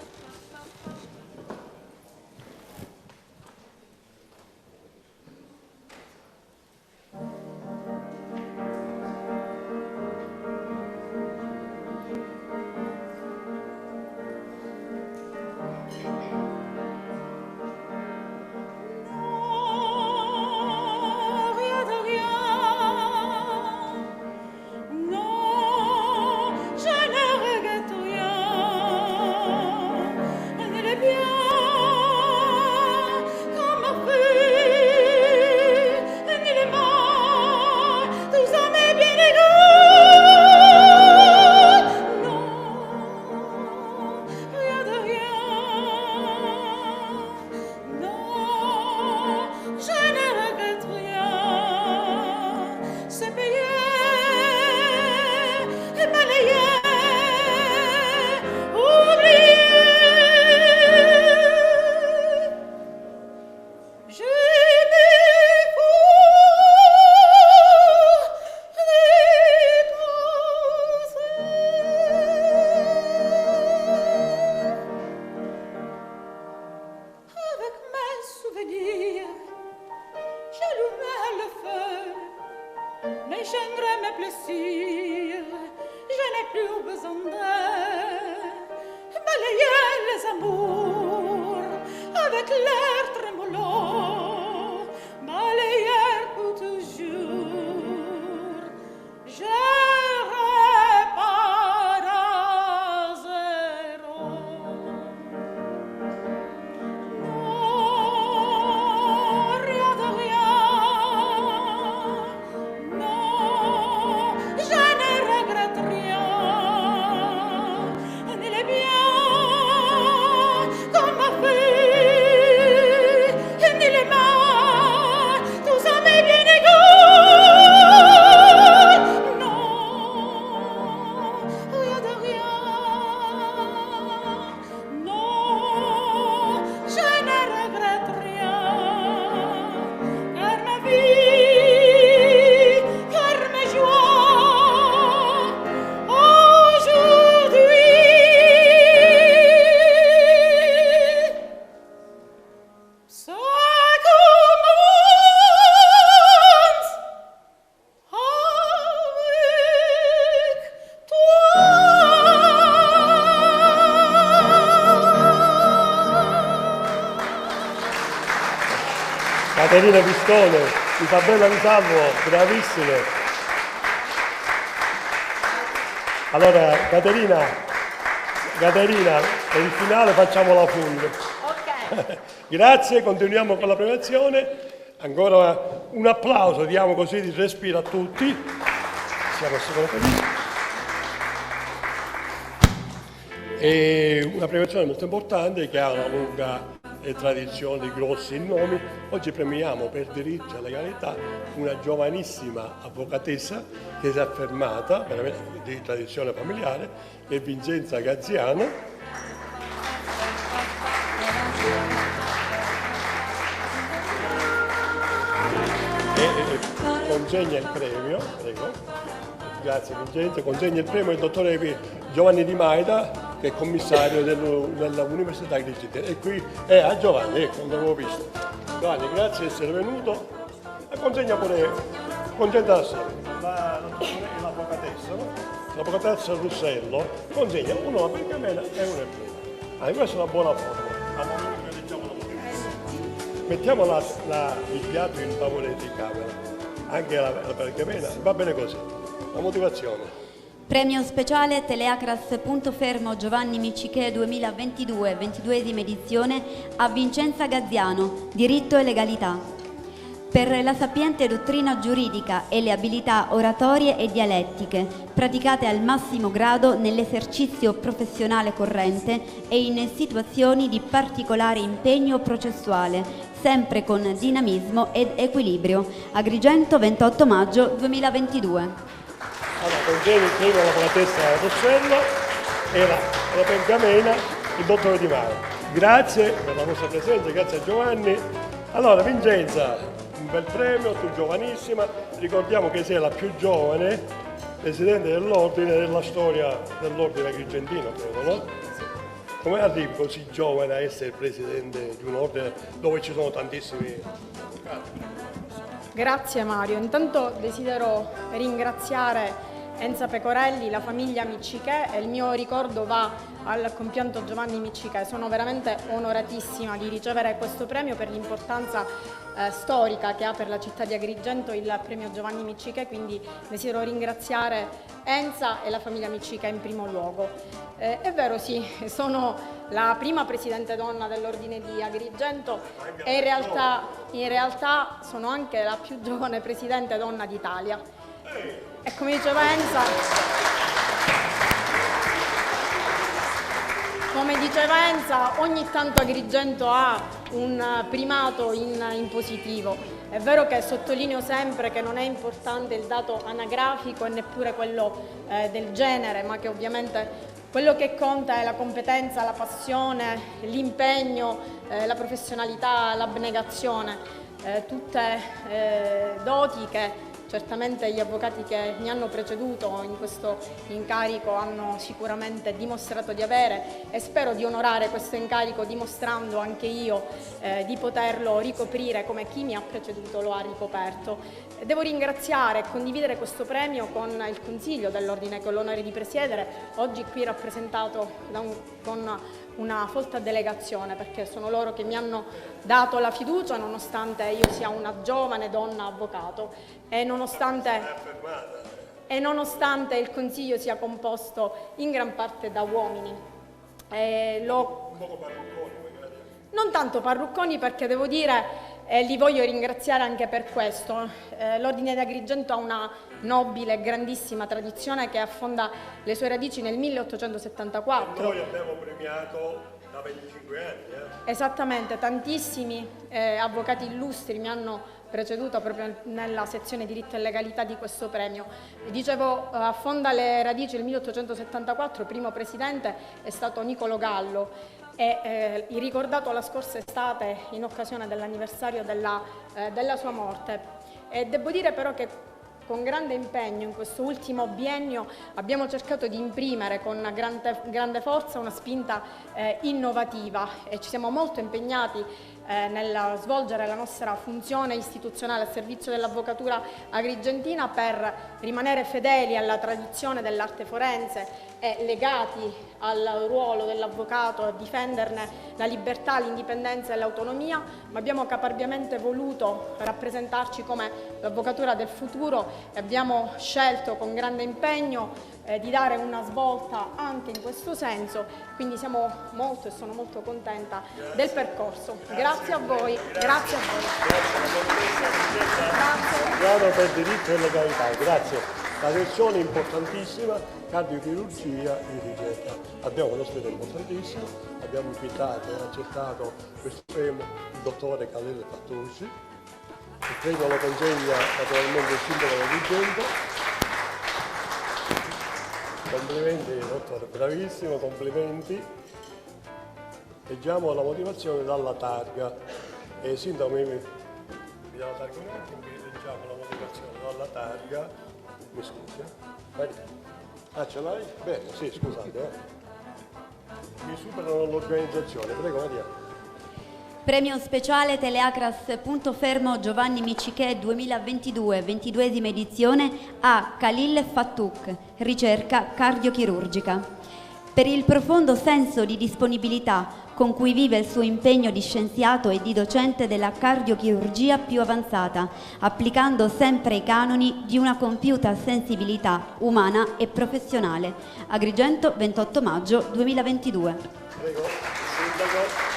Je ne regrette rien, ni les biens Caterina Pistone, Isabella Di Salvo, bravissime. Allora, Caterina, per il finale facciamo la fund. Ok. Grazie, continuiamo con la premiazione. Ancora un applauso, diamo così di respiro a tutti. Siamo felici. E una premiazione molto importante che ha una lunga tradizione di grossi nomi. Oggi premiamo per diritto e legalità una giovanissima avvocatessa che si è affermata, veramente di tradizione familiare, che è Vincenza Gaziano. E consegna il premio, prego. Grazie Vincenza, consegna il premio al dottore Giovanni Di Maida, che è commissario dell'Università Agrigento. E qui è a Giovanni, ecco, non l'avevo visto. Giovanni, grazie di essere venuto. E consegna pure, consegna l'avvocatessa, no? L'avvocatessa Russello, consegna uno la pergamena e uno il premio. Questa è una buona forma. Mettiamo il piatto in favore di camera, anche la pergamena, va bene così. La motivazione. Premio speciale Teleacras Punto Fermo Giovanni Miccichè 2022, 22esima edizione, a Vincenza Gaziano, diritto e legalità. Per la sapiente dottrina giuridica e le abilità oratorie e dialettiche, praticate al massimo grado nell'esercizio professionale corrente e in situazioni di particolare impegno processuale, sempre con dinamismo ed equilibrio. Agrigento, 28 maggio 2022. Allora, consegna il premio all'avvocatessa Rossello e la pergamena il dottore Di Maio. Grazie per la vostra presenza, grazie a Giovanni. Allora, Vincenza, un bel premio, tu giovanissima, ricordiamo che sei la più giovane presidente dell'ordine della storia dell'ordine agrigentino, credo, no? Come arrivi così giovane a essere presidente di un ordine dove ci sono tantissimi avvocati? Grazie Mario, intanto desidero ringraziare Enza Pecorelli, la famiglia Miccichè, e il mio ricordo va al compianto Giovanni Miccichè. Sono veramente onoratissima di ricevere questo premio per l'importanza storica che ha per la città di Agrigento il premio Giovanni Miccichè, quindi desidero ringraziare Enza e la famiglia Miccichè in primo luogo. È vero, sì, sono la prima presidente donna dell'ordine di Agrigento e in realtà sono anche la più giovane presidente donna d'Italia. E come diceva Enza, ogni tanto Agrigento ha un primato in positivo. È vero che sottolineo sempre che non è importante il dato anagrafico e neppure quello del genere, ma che ovviamente quello che conta è la competenza, la passione, l'impegno, la professionalità, l'abnegazione, tutte doti che certamente gli avvocati che mi hanno preceduto in questo incarico hanno sicuramente dimostrato di avere, e spero di onorare questo incarico dimostrando anche io di poterlo ricoprire come chi mi ha preceduto lo ha ricoperto. Devo ringraziare e condividere questo premio con il Consiglio dell'Ordine che ho l'onore di presiedere, oggi qui rappresentato con una folta delegazione, perché sono loro che mi hanno dato la fiducia nonostante io sia una giovane donna avvocato e nonostante il Consiglio sia composto in gran parte da uomini. Non tanto parrucconi, perché devo dire, e li voglio ringraziare anche per questo, l'Ordine di Agrigento ha una nobile e grandissima tradizione che affonda le sue radici nel 1874. Noi abbiamo premiato da 25 anni. Esattamente, tantissimi avvocati illustri mi hanno preceduto proprio nella sezione diritto e legalità di questo premio. Dicevo, affonda le radici nel 1874, primo presidente è stato Nicolo Gallo, e ricordato la scorsa estate in occasione dell'anniversario della sua morte. E devo dire però che con grande impegno in questo ultimo biennio abbiamo cercato di imprimere con grande forza una spinta innovativa, e ci siamo molto impegnati nel svolgere la nostra funzione istituzionale al servizio dell'Avvocatura Agrigentina per rimanere fedeli alla tradizione dell'arte forense e legati al ruolo dell'avvocato e difenderne la libertà, l'indipendenza e l'autonomia, ma abbiamo caparbiamente voluto rappresentarci come l'avvocatura del futuro e abbiamo scelto con grande impegno di dare una svolta anche in questo senso, quindi siamo molto e sono molto contenta del percorso. Grazie a voi, grazie a voi. Piano per diritto e legalità, grazie. La lezione importantissima, cardiochirurgia e ricerca. Abbiamo un ospite importantissimo, abbiamo invitato e accettato questo premio il dottore Khalil Fattucci. Il premio lo consegna naturalmente il sindaco di Agrigento. Complimenti dottore, bravissimo, complimenti. Leggiamo la motivazione dalla targa. Sindaco mi dà la targa un attimo, leggiamo la motivazione dalla targa. Mi scusi, Ah, ce l'hai? Bene, sì, scusate. Mi superano l'organizzazione, prego Maria. Premio speciale Teleacras Punto Fermo Giovanni Miccichè 2022, 22esima edizione a Khalil Fattouk, ricerca cardiochirurgica. Per il profondo senso di disponibilità con cui vive il suo impegno di scienziato e di docente della cardiochirurgia più avanzata, applicando sempre i canoni di una compiuta sensibilità umana e professionale. Agrigento, 28 maggio 2022. Prego, sindaco.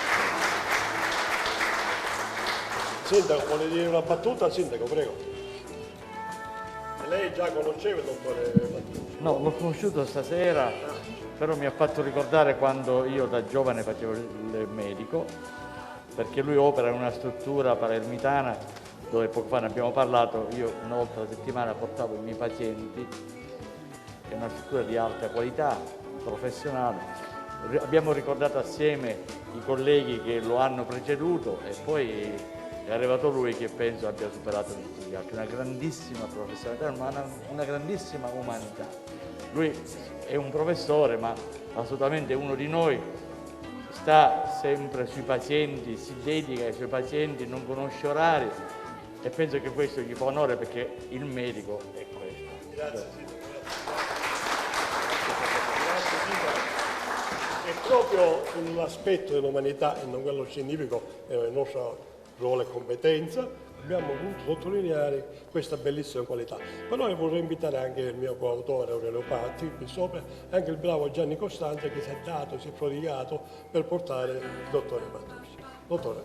Sindaco, vuole dire una battuta? Sindaco, prego. E lei già conosceva il dottore Fattucci? No, l'ho conosciuto stasera, però mi ha fatto ricordare quando io da giovane facevo il medico, perché lui opera in una struttura palermitana dove poco fa ne abbiamo parlato. Io una volta alla settimana portavo i miei pazienti, è una struttura di alta qualità, professionale. Abbiamo ricordato assieme i colleghi che lo hanno preceduto e poi è arrivato lui che penso abbia superato tutti gli altri. Una grandissima professionalità, una grandissima umanità. Lui è un professore, ma assolutamente uno di noi, sta sempre sui pazienti, si dedica ai suoi pazienti, non conosce orari e penso che questo gli fa onore perché il medico è questo. Grazie Sindaco. Grazie Sindaco. E proprio sull'aspetto dell'umanità e non quello scientifico, il nostro ruolo e competenza, abbiamo voluto sottolineare questa bellissima qualità. Però io vorrei invitare anche il mio coautore Aurelio Patti qui sopra, e anche il bravo Gianni Costanza che si è dato, si è prodigato per portare il dottore Fattucci. Dottore,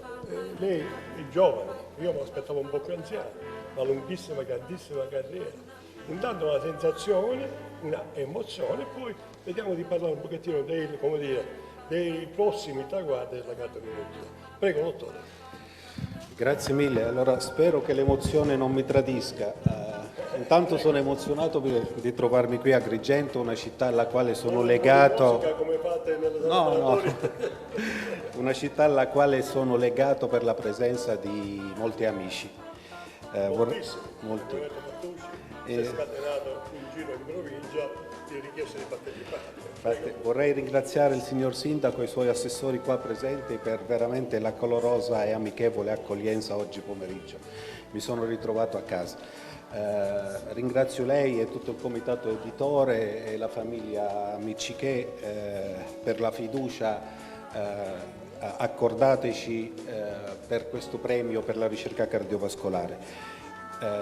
lei è giovane, io mi aspettavo un po' più anziano, una lunghissima, grandissima carriera. Intanto una sensazione, una emozione, poi vediamo di parlare un pochettino dei prossimi traguardi della cardiochirurgia. Prego, dottore. Grazie mille, allora spero che l'emozione non mi tradisca. Intanto sono emozionato di trovarmi qui a Agrigento, una città alla quale sono legato. Una città alla quale sono legato per la presenza di molti amici. Molti. Si è scatenato un giro in provincia di richieste di partecipare. Infatti, vorrei ringraziare il signor Sindaco e i suoi assessori qua presenti per veramente la calorosa e amichevole accoglienza oggi pomeriggio. Mi sono ritrovato a casa. Ringrazio lei e tutto il comitato editore e la famiglia Miccichè per la fiducia accordateci per questo premio per la ricerca cardiovascolare.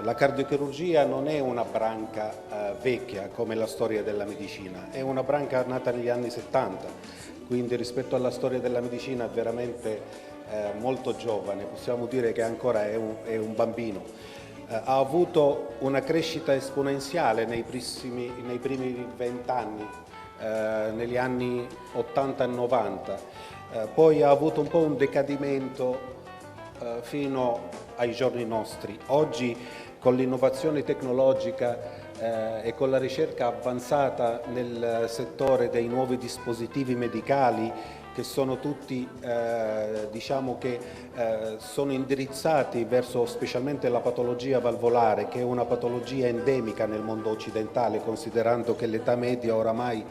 La cardiochirurgia non è una branca vecchia come la storia della medicina, è una branca nata negli anni 70, quindi rispetto alla storia della medicina è veramente molto giovane, possiamo dire che ancora è un bambino. Ha avuto una crescita esponenziale nei primi 20 anni, negli anni 80 e 90, poi ha avuto un po' un decadimento fino ai giorni nostri. Oggi con l'innovazione tecnologica e con la ricerca avanzata nel settore dei nuovi dispositivi medicali che sono tutti sono indirizzati verso specialmente la patologia valvolare, che è una patologia endemica nel mondo occidentale, considerando che l'età media oramai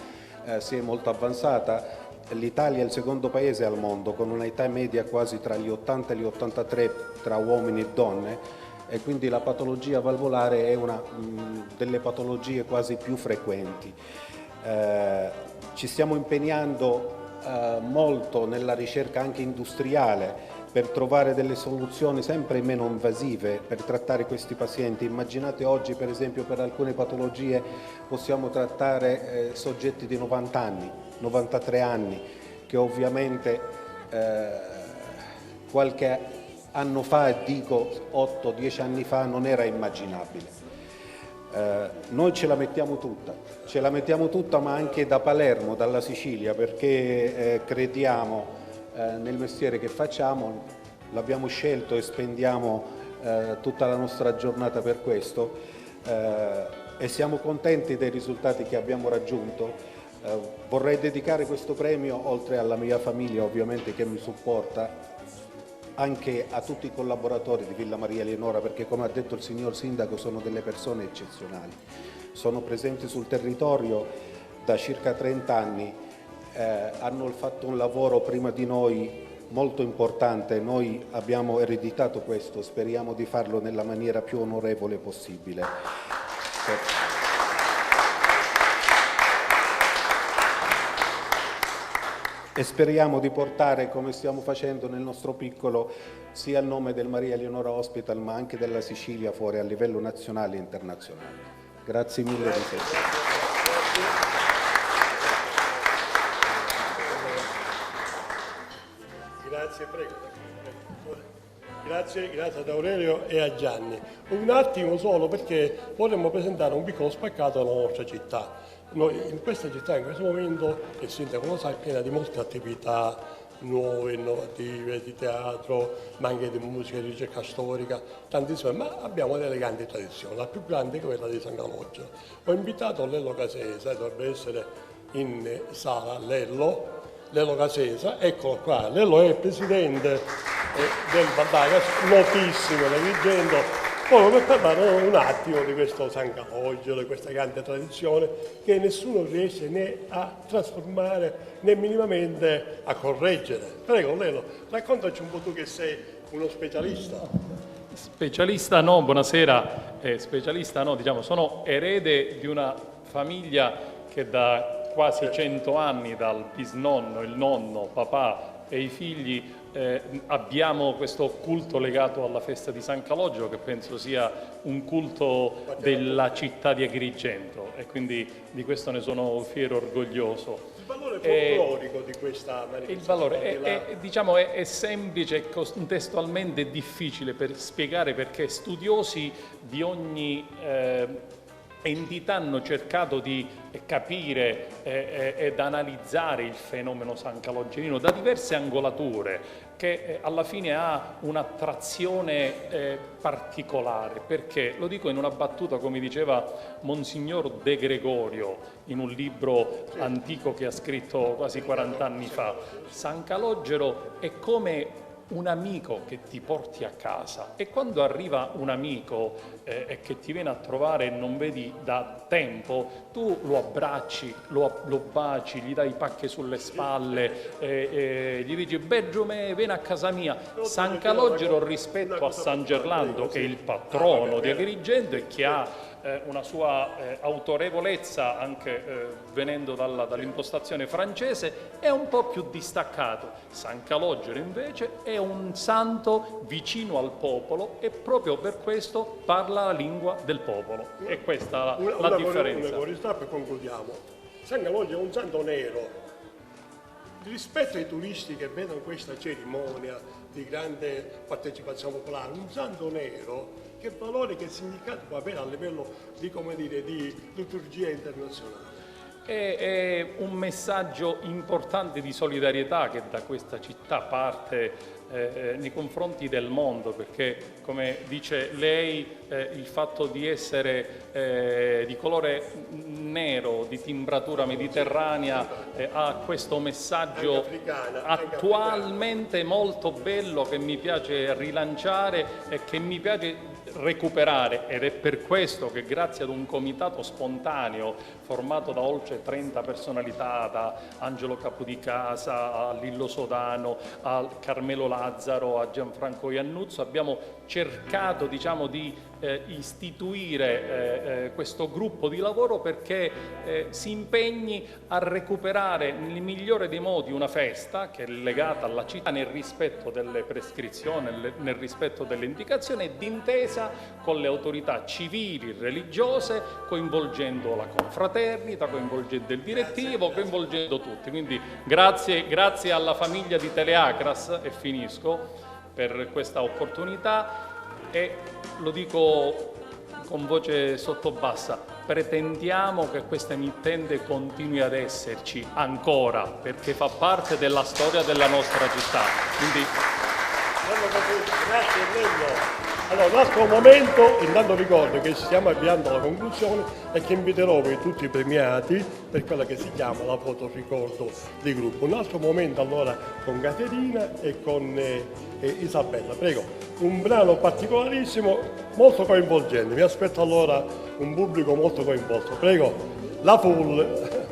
si è molto avanzata l'Italia è il secondo paese al mondo con una età media quasi tra gli 80 e gli 83 tra uomini e donne, e quindi la patologia valvolare è una delle patologie quasi più frequenti. Ci stiamo impegnando molto nella ricerca anche industriale per trovare delle soluzioni sempre meno invasive per trattare questi pazienti. Immaginate oggi, per esempio, per alcune patologie possiamo trattare soggetti di 90 anni, 93 anni, che ovviamente qualche anno fa, dico 8-10 anni fa, non era immaginabile. Noi ce la mettiamo tutta, ma anche da Palermo, dalla Sicilia, perché crediamo nel mestiere che facciamo, l'abbiamo scelto e spendiamo tutta la nostra giornata per questo, e siamo contenti dei risultati che abbiamo raggiunto. Vorrei dedicare questo premio, oltre alla mia famiglia ovviamente che mi supporta, anche a tutti i collaboratori di Villa Maria Eleonora, perché come ha detto il signor Sindaco sono delle persone eccezionali, sono presenti sul territorio da circa 30 anni, hanno fatto un lavoro prima di noi molto importante, noi abbiamo ereditato questo, speriamo di farlo nella maniera più onorevole possibile. E speriamo di portare, come stiamo facendo nel nostro piccolo, sia il nome del Maria Eleonora Hospital ma anche della Sicilia fuori a livello nazionale e internazionale. Grazie mille di questo. Grazie, prego. Grazie ad Aurelio e a Gianni. Un attimo solo, perché vorremmo presentare un piccolo spaccato della nostra città. Noi in questa città in questo momento, il sindaco lo sa, è piena di molte attività nuove, innovative, di teatro, ma anche di musica, di ricerca storica, tantissime, ma abbiamo delle grandi tradizioni, la più grande è quella di San Calogero. Ho invitato Lello Casesa, dovrebbe essere in sala Lello Casesa, eccolo qua. Lello è il presidente del Bardagas, notissimo, leggendo, proprio per parlare un attimo di questo San Calogero, di questa grande tradizione che nessuno riesce né a trasformare né minimamente a correggere. Prego Lello, raccontaci un po' tu che sei uno specialista. Specialista no, buonasera, specialista no, diciamo, sono erede di una famiglia che da quasi 100 anni, dal bisnonno, il nonno, papà e i figli, abbiamo questo culto legato alla festa di San Calogero, che penso sia un culto della città di Agrigento, e quindi di questo ne sono fiero e orgoglioso. Il valore folclorico di questa manifestazione? Il valore diciamo, è semplice e contestualmente difficile per spiegare, perché studiosi di ogni entità hanno cercato di capire ed analizzare il fenomeno sancalogerino da diverse angolature, che alla fine ha un'attrazione particolare, perché, lo dico in una battuta, come diceva Monsignor De Gregorio in un libro antico che ha scritto quasi 40 anni fa, San Calogero è come un amico che ti porti a casa, e quando arriva un amico che ti viene a trovare e non vedi da tempo, tu lo abbracci, lo baci, gli dai pacche sulle spalle, gli dici Bergiume, vieni a casa mia. San Calogero, rispetto a San Gerlando, che è il patrono di Agrigento e che ha una sua autorevolezza anche venendo dall'impostazione francese, è un po' più distaccato. San Calogero invece è un santo vicino al popolo, e proprio per questo parla la lingua del popolo, e questa è la differenza. Una curiosità, poi concludiamo. San Calogero è un santo nero. Rispetto ai turisti che vedono questa cerimonia di grande partecipazione popolare, un santo nero, che valore, che significato può avere a livello di, come dire, di liturgia internazionale? È un messaggio importante di solidarietà che da questa città parte nei confronti del mondo, perché, come dice lei, il fatto di essere di colore nero, di timbratura mediterranea, ha questo messaggio attualmente molto bello che mi piace rilanciare e che mi piace recuperare, ed è per questo che grazie ad un comitato spontaneo formato da oltre 30 personalità, da Angelo Capodicasa a Lillo Sodano, a Carmelo Lazzaro, a Gianfranco Iannuzzo, abbiamo cercato di istituire questo gruppo di lavoro perché si impegni a recuperare nel migliore dei modi una festa che è legata alla città nel rispetto delle prescrizioni, nel rispetto delle indicazioni e d'intesa con le autorità civili, religiose, coinvolgendo la confraternita, coinvolgendo il direttivo, coinvolgendo tutti. Quindi grazie alla famiglia di Teleacras, e finisco, per questa opportunità, e lo dico con voce sottobassa, pretendiamo che questa emittente continui ad esserci ancora, perché fa parte della storia della nostra città. Quindi... Grazie Nello. Allora, un altro momento, intanto ricordo che stiamo avviando alla conclusione e che inviterò voi tutti i premiati per quella che si chiama la foto ricordo di gruppo. Un altro momento allora con Caterina e con Isabella. Prego, un brano particolarissimo, molto coinvolgente. Mi aspetto allora un pubblico molto coinvolto. Prego, la full.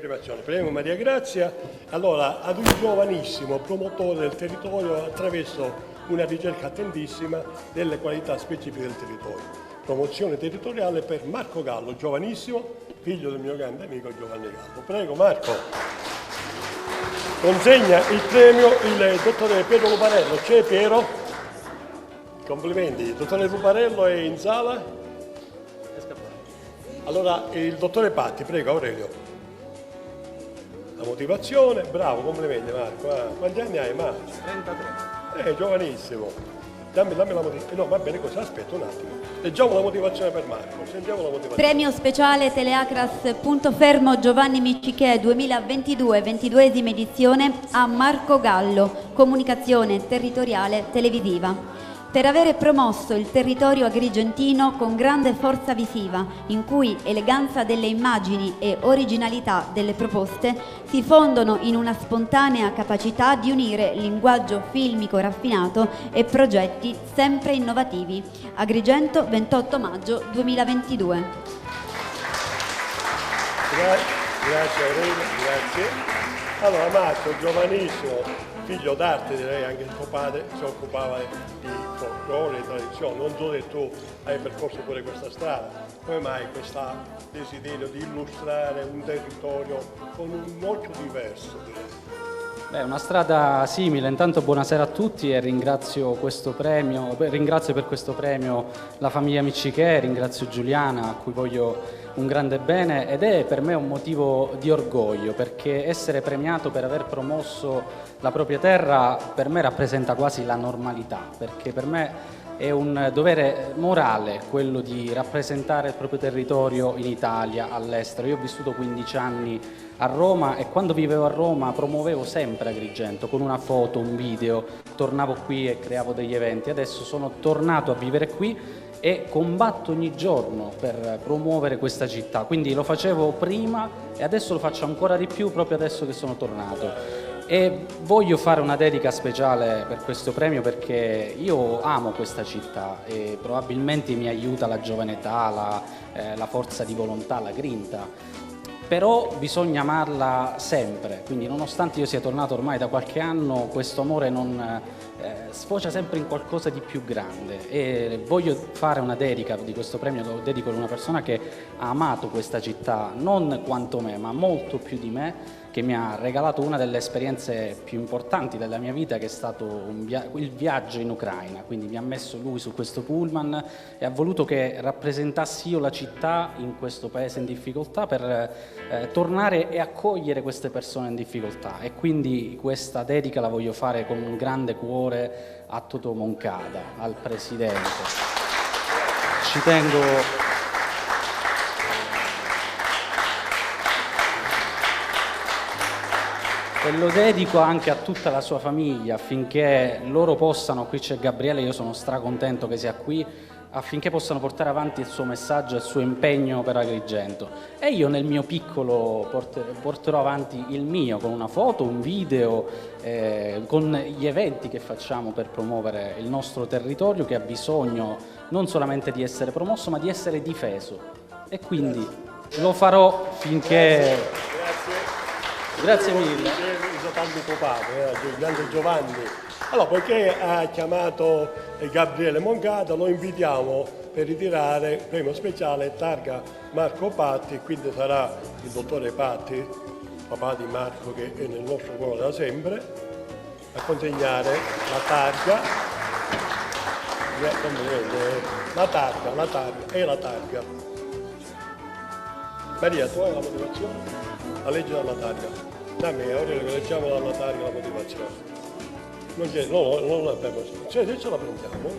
Premiazione. Premio Maria Grazia allora ad un giovanissimo promotore del territorio attraverso una ricerca attentissima delle qualità specifiche del territorio. Promozione territoriale per Marco Gallo, giovanissimo, figlio del mio grande amico Giovanni Gallo. Prego Marco. Consegna il premio il dottore Piero Luparello. C'è Piero? Complimenti. Il dottore Luparello è in sala? Allora, il dottore Patti, prego Aurelio. La motivazione, bravo, complimenti Marco. Quanti anni hai Marco? 33. Giovanissimo. Dammi la motivazione. No, va bene così, aspetta un attimo. Leggiamo la motivazione per Marco. Sentiamo la motivazione. Premio speciale Teleacras Punto Fermo Giovanni Miccichè 2022, 22esima edizione a Marco Gallo, comunicazione territoriale televisiva. Per avere promosso il territorio agrigentino con grande forza visiva, in cui eleganza delle immagini e originalità delle proposte si fondono in una spontanea capacità di unire linguaggio filmico raffinato e progetti sempre innovativi. Agrigento, 28 maggio 2022. Grazie Aurelio, grazie. Allora Marco, giovanissimo, figlio d'arte, direi, anche tuo padre si occupava di folklore e tradizione. Non so se tu hai percorso pure questa strada. Come mai questo desiderio di illustrare un territorio con un occhio diverso, direi? Beh, una strada simile. Intanto buonasera a tutti e ringrazio per questo premio la famiglia Miccichè, ringrazio Giuliana a cui voglio un grande bene ed è per me un motivo di orgoglio, perché essere premiato per aver promosso la propria terra per me rappresenta quasi la normalità, perché per me è un dovere morale quello di rappresentare il proprio territorio in Italia, all'estero. Io ho vissuto 15 anni a Roma e quando vivevo a Roma promuovevo sempre Agrigento con una foto, un video, tornavo qui e creavo degli eventi. Adesso sono tornato a vivere qui e combatto ogni giorno per promuovere questa città, quindi lo facevo prima e adesso lo faccio ancora di più proprio adesso che sono tornato. E voglio fare una dedica speciale per questo premio perché io amo questa città e probabilmente mi aiuta la giovane età, la forza di volontà, la grinta. Però bisogna amarla sempre, quindi nonostante io sia tornato ormai da qualche anno, questo amore non sfocia sempre in qualcosa di più grande e voglio fare una dedica di questo premio, lo dedico ad una persona che ha amato questa città, non quanto me, ma molto più di me, che mi ha regalato una delle esperienze più importanti della mia vita, che è stato il viaggio in Ucraina. Quindi mi ha messo lui su questo pullman e ha voluto che rappresentassi io la città in questo paese in difficoltà per tornare e accogliere queste persone in difficoltà. E quindi questa dedica la voglio fare con un grande cuore a Totò Moncada, al Presidente. Ci tengo... E lo dedico anche a tutta la sua famiglia affinché loro possano, qui c'è Gabriele, io sono stracontento che sia qui, affinché possano portare avanti il suo messaggio e il suo impegno per Agrigento. E io nel mio piccolo porterò avanti il mio con una foto, un video, con gli eventi che facciamo per promuovere il nostro territorio che ha bisogno non solamente di essere promosso ma di essere difeso. E quindi lo farò finché... Grazie mille. Tanto tuo padre, il grande Giovanni. Allora, poiché ha chiamato Gabriele Moncada, lo invitiamo per ritirare il premio speciale Targa Marco Patti, quindi sarà il dottore Patti, papà di Marco che è nel nostro cuore da sempre, a consegnare la targa. La targa. Maria, tu hai la motivazione? La legge dalla targa. Dammi, ora che leggiamo dalla targa la motivazione. Non l'abbiamo. Cioè, adesso la prendiamo.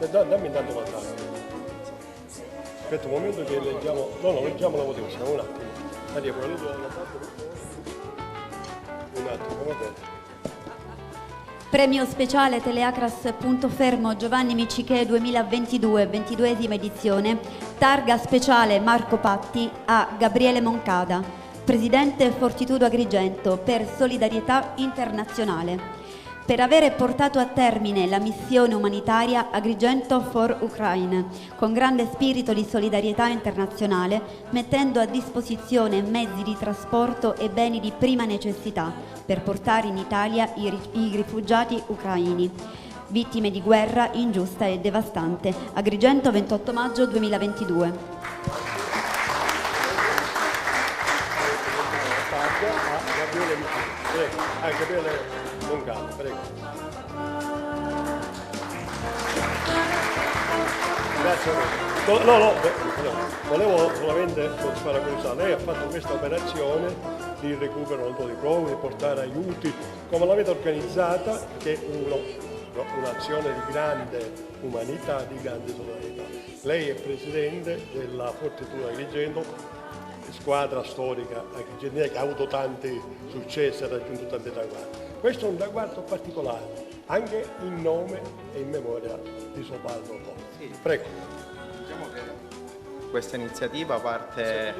Dammi intanto la targa. Aspetta un momento che leggiamo. No, leggiamo la motivazione, un attimo. Maria, puoi leggere la targa? Un attimo, va bene. Premio speciale Teleacras Punto Fermo Giovanni Miccichè 2022, 22esima edizione, targa speciale Marco Patti a Gabriele Moncada, Presidente Fortitudo Agrigento per solidarietà internazionale. Per avere portato a termine la missione umanitaria Agrigento for Ukraine, con grande spirito di solidarietà internazionale, mettendo a disposizione mezzi di trasporto e beni di prima necessità per portare in Italia i rifugiati ucraini, vittime di guerra ingiusta e devastante. Agrigento, 28 maggio 2022. Gabriele Moncada, prego. Grazie a voi. No, volevo solamente fare una cosa. Lei ha fatto questa operazione di recupero un po' di prove, di portare aiuti. Come l'avete organizzata? Che è un'azione di grande umanità, di grande solidarietà. Lei è presidente della Fortitudo Agrigento, squadra storica agrigentina che ha avuto tanti successi e ha raggiunto tanti traguardi. Questo è un traguardo particolare, anche in nome e in memoria di suo padre. Sì. Prego. Diciamo che questa iniziativa parte...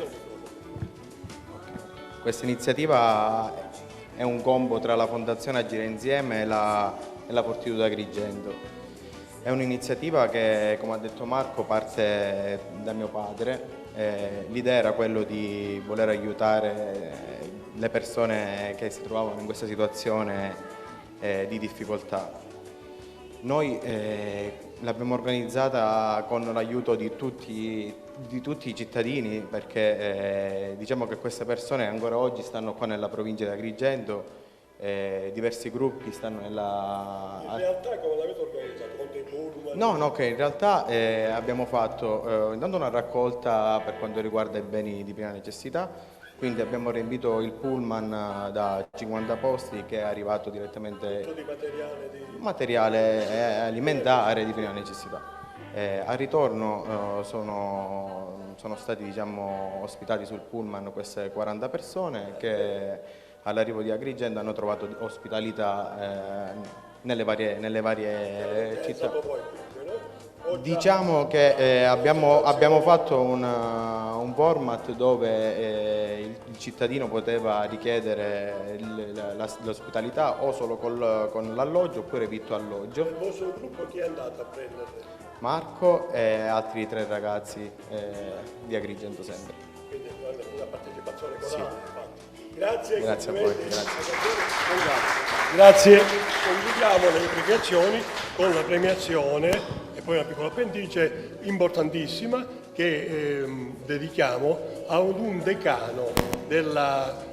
Questa iniziativa è un combo tra la Fondazione Agire Insieme e la Fortitudo Agrigento. È un'iniziativa che, come ha detto Marco, parte da mio padre. L'idea era quello di voler aiutare le persone che si trovavano in questa situazione di difficoltà. Noi l'abbiamo organizzata con l'aiuto di tutti i cittadini, perché diciamo che queste persone ancora oggi stanno qua nella provincia di Agrigento, diversi gruppi stanno nella... In realtà come l'avete organizzato? Con dei pullman? No, che in realtà abbiamo fatto intanto una raccolta per quanto riguarda i beni di prima necessità, quindi abbiamo riempito il pullman da 50 posti che è arrivato direttamente Tutto di materiale alimentare di prima necessità. Al ritorno sono stati ospitati sul pullman queste 40 persone che all'arrivo di Agrigento hanno trovato ospitalità nelle varie città. Diciamo che abbiamo fatto un format dove il cittadino poteva richiedere l'ospitalità o solo con l'alloggio oppure vitto alloggio. Nel vostro gruppo chi è andato a prenderle? Marco e altri 3 ragazzi di Agrigento sempre. Quindi una partecipazione corale. Sì. Grazie. Grazie a voi. Grazie. Concludiamo le premiazioni con la premiazione e poi una piccola appendice importantissima che dedichiamo a un decano della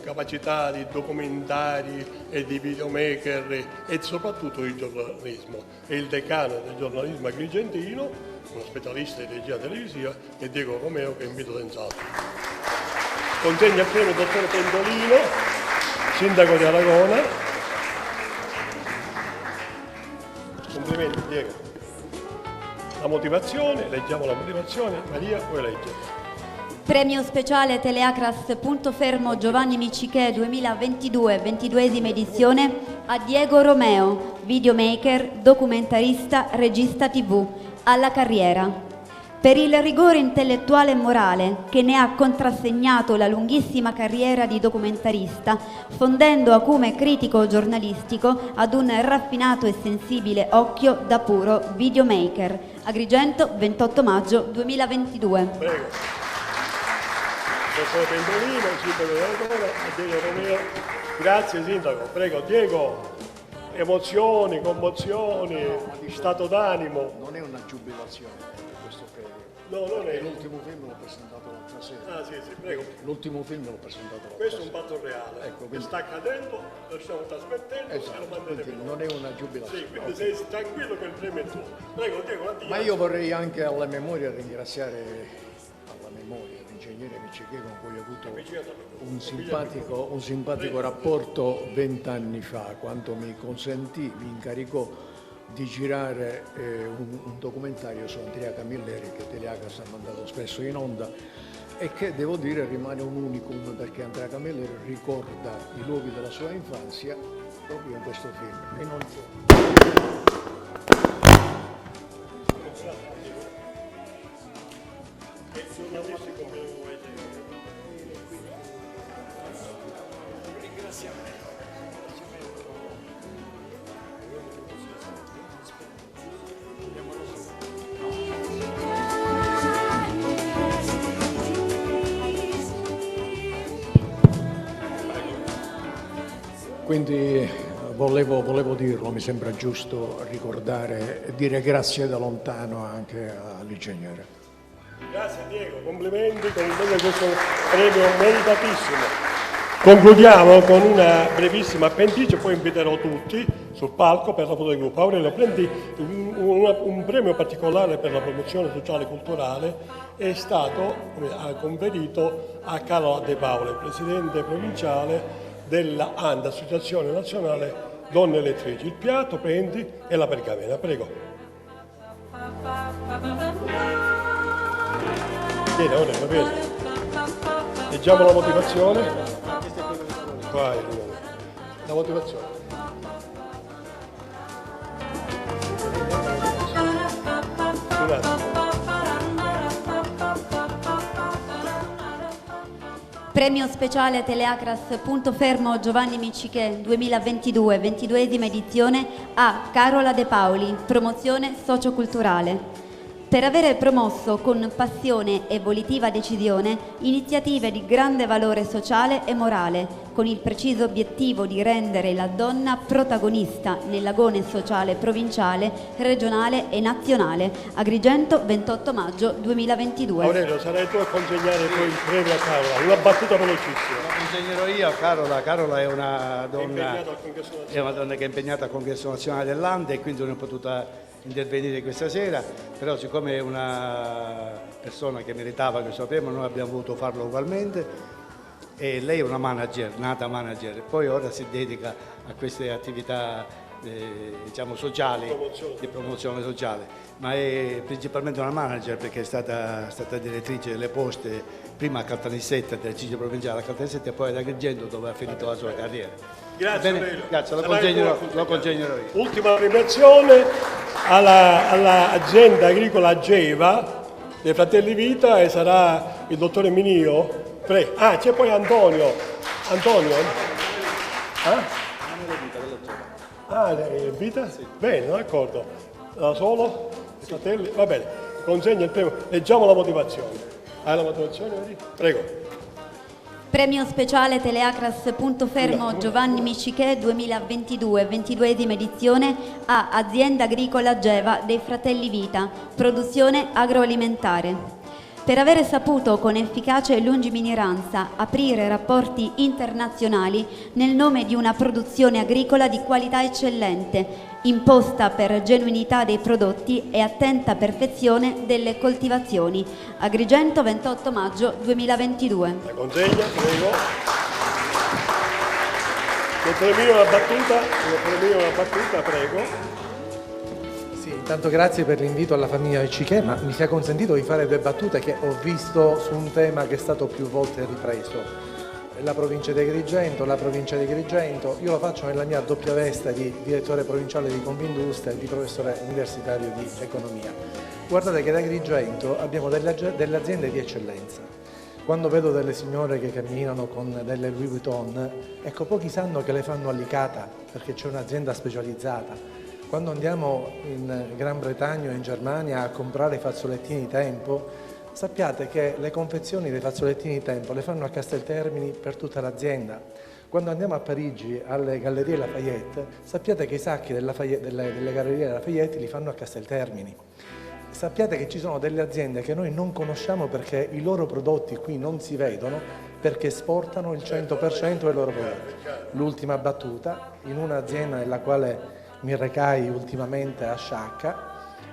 capacità di documentari e di videomaker e soprattutto di giornalismo. È il decano del giornalismo agrigentino, uno specialista di regia televisiva, è Diego Romeo, che invito senz'altro. Consegna il premio dottor Pendolino, sindaco di Aragona. Complimenti Diego. La motivazione, leggiamo la motivazione, Maria puoi leggere. Premio speciale Teleacras Punto Fermo Giovanni Miccichè 2022, 22esima edizione, a Diego Romeo, videomaker, documentarista, regista TV, alla carriera. Per il rigore intellettuale e morale che ne ha contrassegnato la lunghissima carriera di documentarista, fondendo acume critico giornalistico ad un raffinato e sensibile occhio da puro videomaker. Agrigento, 28 maggio 2022. Prego. Dottor Pendolino, sindaco di Aragona, e Diego Romeo. Grazie sindaco. Prego Diego. Emozioni, commozioni, stato d'animo. Non è una giubilazione. No, non è. L'ultimo film l'ho presentato l'altra sera. Ah, sì, prego. L'ultimo film l'ho presentato l'altra sera. Questo è un fatto reale. Ecco, quindi... sta accadendo, lo stiamo trasmettendo e lo manderemo. Non è una giubilazione. Sì, quindi sei tranquillo che il premio è tuo. Prego, Diego, ma io vorrei anche alla memoria ringraziare l'ingegnere Miccichè, con cui ho avuto un simpatico rapporto 20 anni fa, quando mi consentì, mi incaricò di girare un documentario su Andrea Camilleri, che Teleacras ha mandato spesso in onda e che, devo dire, rimane un unicum, perché Andrea Camilleri ricorda i luoghi della sua infanzia proprio in questo film e non solo. Quindi volevo dirlo, mi sembra giusto ricordare e dire grazie da lontano anche all'ingegnere. Grazie Diego, complimenti a questo premio meritatissimo. Concludiamo con una brevissima appendice, poi inviterò tutti sul palco per la foto del gruppo. Aurelio, prendi un premio particolare per la promozione sociale e culturale, è stato conferito a Carola De Paoli, presidente provinciale della ANDA, Associazione Nazionale Donne Elettrici. Il piatto prendi e la pergamena, prego. Vieni Aurelio, vieni. Leggiamo la motivazione. Vai, la motivazione. Un attimo. Premio speciale Teleacras Punto Fermo Giovanni Miccichè 2022, 22esima edizione a Carola De Paoli, promozione socioculturale. Per avere promosso con passione e volitiva decisione iniziative di grande valore sociale e morale, con il preciso obiettivo di rendere la donna protagonista nell'agone sociale provinciale, regionale e nazionale. Agrigento, 28 maggio 2022. Aurelio, sarai tu a consegnare poi il premio a Carola. Una battuta velocissima. Lo consegnerò io a Carola. Carola è una donna che è impegnata al Congresso Nazionale dell'Ande e quindi non è potuta intervenire questa sera, però siccome è una persona che meritava questo premio noi abbiamo voluto farlo ugualmente. E lei è una manager, nata manager, poi ora si dedica a queste attività diciamo sociali, di promozione sociale, ma è principalmente una manager perché è stata direttrice delle poste prima a Caltanissetta, direttrice provinciale a Caltanissetta e poi ad Agrigento dove ha finito la sua carriera. Grazie, bene? Grazie, lo consegnerò io. Ultima premiazione alla azienda agricola Ageva dei Fratelli Vita e sarà il dottore Minio. Ah, c'è poi Antonio. Antonio? Vita? Sì. Bene, d'accordo. Da solo? I fratelli? Va bene, consegna il premio. Leggiamo la motivazione. Hai la motivazione? Prego. Premio speciale Teleacras Punto Fermo Giovanni Miccichè 2022, 22esima edizione a Azienda Agricola Ageva dei Fratelli Vita, produzione agroalimentare. Per avere saputo con efficacia e lungimiranza aprire rapporti internazionali nel nome di una produzione agricola di qualità eccellente, imposta per genuinità dei prodotti e attenta perfezione delle coltivazioni. Agrigento, 28 maggio 2022. La consegna, prego. Dottore Mio, una battuta, prego. Sì, intanto grazie per l'invito alla famiglia Miccichè, ma mi sia consentito di fare due battute che ho visto su un tema che è stato più volte ripreso. La provincia di Agrigento, io lo faccio nella mia doppia veste di direttore provinciale di Confindustria e di professore universitario di economia. Guardate che ad Agrigento abbiamo delle aziende di eccellenza. Quando vedo delle signore che camminano con delle Louis Vuitton, ecco, pochi sanno che le fanno a Licata perché c'è un'azienda specializzata. Quando andiamo in Gran Bretagna o in Germania a comprare i fazzolettini Tempo, sappiate che le confezioni dei fazzolettini Tempo le fanno a Casteltermini per tutta l'azienda. Quando andiamo a Parigi alle Gallerie Lafayette, sappiate che i sacchi delle Gallerie Lafayette li fanno a Casteltermini. Sappiate che ci sono delle aziende che noi non conosciamo perché i loro prodotti qui non si vedono, perché esportano il 100% dei loro prodotti. L'ultima battuta, in un'azienda nella quale mi recai ultimamente a Sciacca,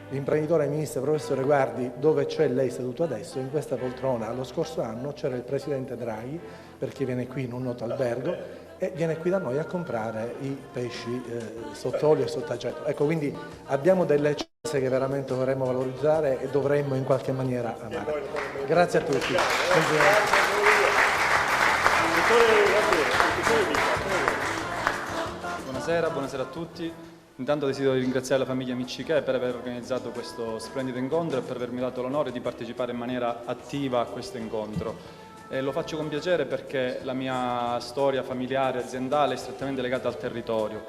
l'imprenditore mi disse: professore, guardi dove c'è lei seduto adesso, in questa poltrona lo scorso anno c'era il presidente Draghi, perché viene qui in un noto albergo e viene qui da noi a comprare i pesci sott'olio e sott'aceto. Ecco, quindi abbiamo delle eccellenze che veramente dovremmo valorizzare e dovremmo in qualche maniera amare. Grazie a tutti. Buonasera a tutti. Intanto desidero ringraziare la famiglia Miccichè per aver organizzato questo splendido incontro e per avermi dato l'onore di partecipare in maniera attiva a questo incontro. Lo faccio con piacere perché la mia storia familiare aziendale è strettamente legata al territorio.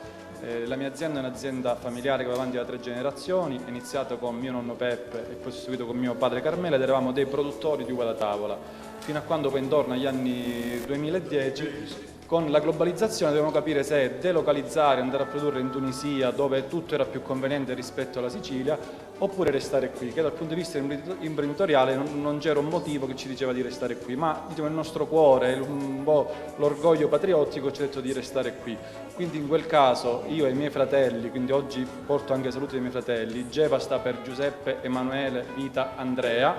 La mia azienda è un'azienda familiare che va avanti da 3 generazioni, è iniziata con mio nonno Peppe e poi seguito con mio padre Carmela ed eravamo dei produttori di uva da tavola, fino a quando poi intorno agli anni 2010 con la globalizzazione dovevamo capire se delocalizzare, andare a produrre in Tunisia dove tutto era più conveniente rispetto alla Sicilia oppure restare qui, che dal punto di vista imprenditoriale non c'era un motivo che ci diceva di restare qui, ma diciamo, il nostro cuore, un po' l'orgoglio patriottico ci ha detto di restare qui. Quindi in quel caso io e i miei fratelli, quindi oggi porto anche saluti dei miei fratelli, Geva sta per Giuseppe, Emanuele, Vita, Andrea,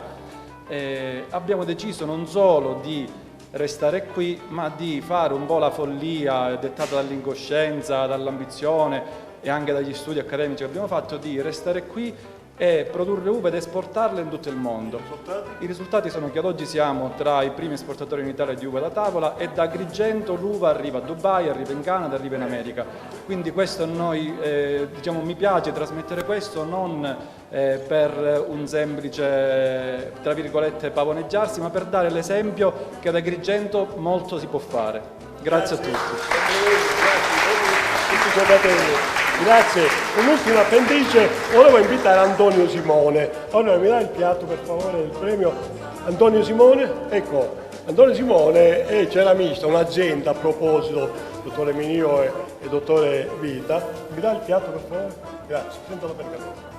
abbiamo deciso non solo di restare qui, ma di fare un po' la follia dettata dall'incoscienza, dall'ambizione e anche dagli studi accademici che abbiamo fatto, di restare qui e produrre uva ed esportarle in tutto il mondo. I risultati sono che ad oggi siamo tra i primi esportatori in Italia di uva da tavola e da Agrigento l'uva arriva a Dubai, arriva in Canada, arriva in America. Quindi questo a noi, diciamo, mi piace trasmettere questo non per un semplice, tra virgolette, pavoneggiarsi, ma per dare l'esempio che ad Agrigento molto si può fare. Grazie a tutti. Grazie. Un'ultima appendice, volevo invitare Antonio Simone. Allora mi dai il piatto per favore del premio Antonio Simone? Ecco, Antonio Simone è ceramista, un'azienda a proposito, dottore Minio e dottore Vita. Mi dai il piatto per favore? Grazie, sentalo per capire.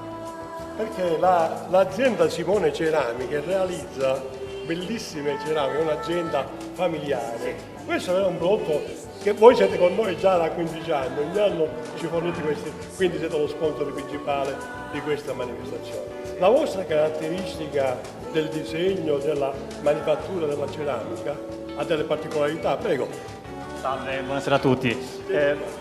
Perché l'azienda Simone Ceramiche realizza bellissime ceramiche, è un'azienda familiare. Questo è un prodotto che voi siete con noi già da 15 anni, ogni anno ci fornite questi, quindi siete lo sponsor principale di questa manifestazione. La vostra caratteristica del disegno, della manifattura della ceramica ha delle particolarità, prego. Salve, buonasera a tutti.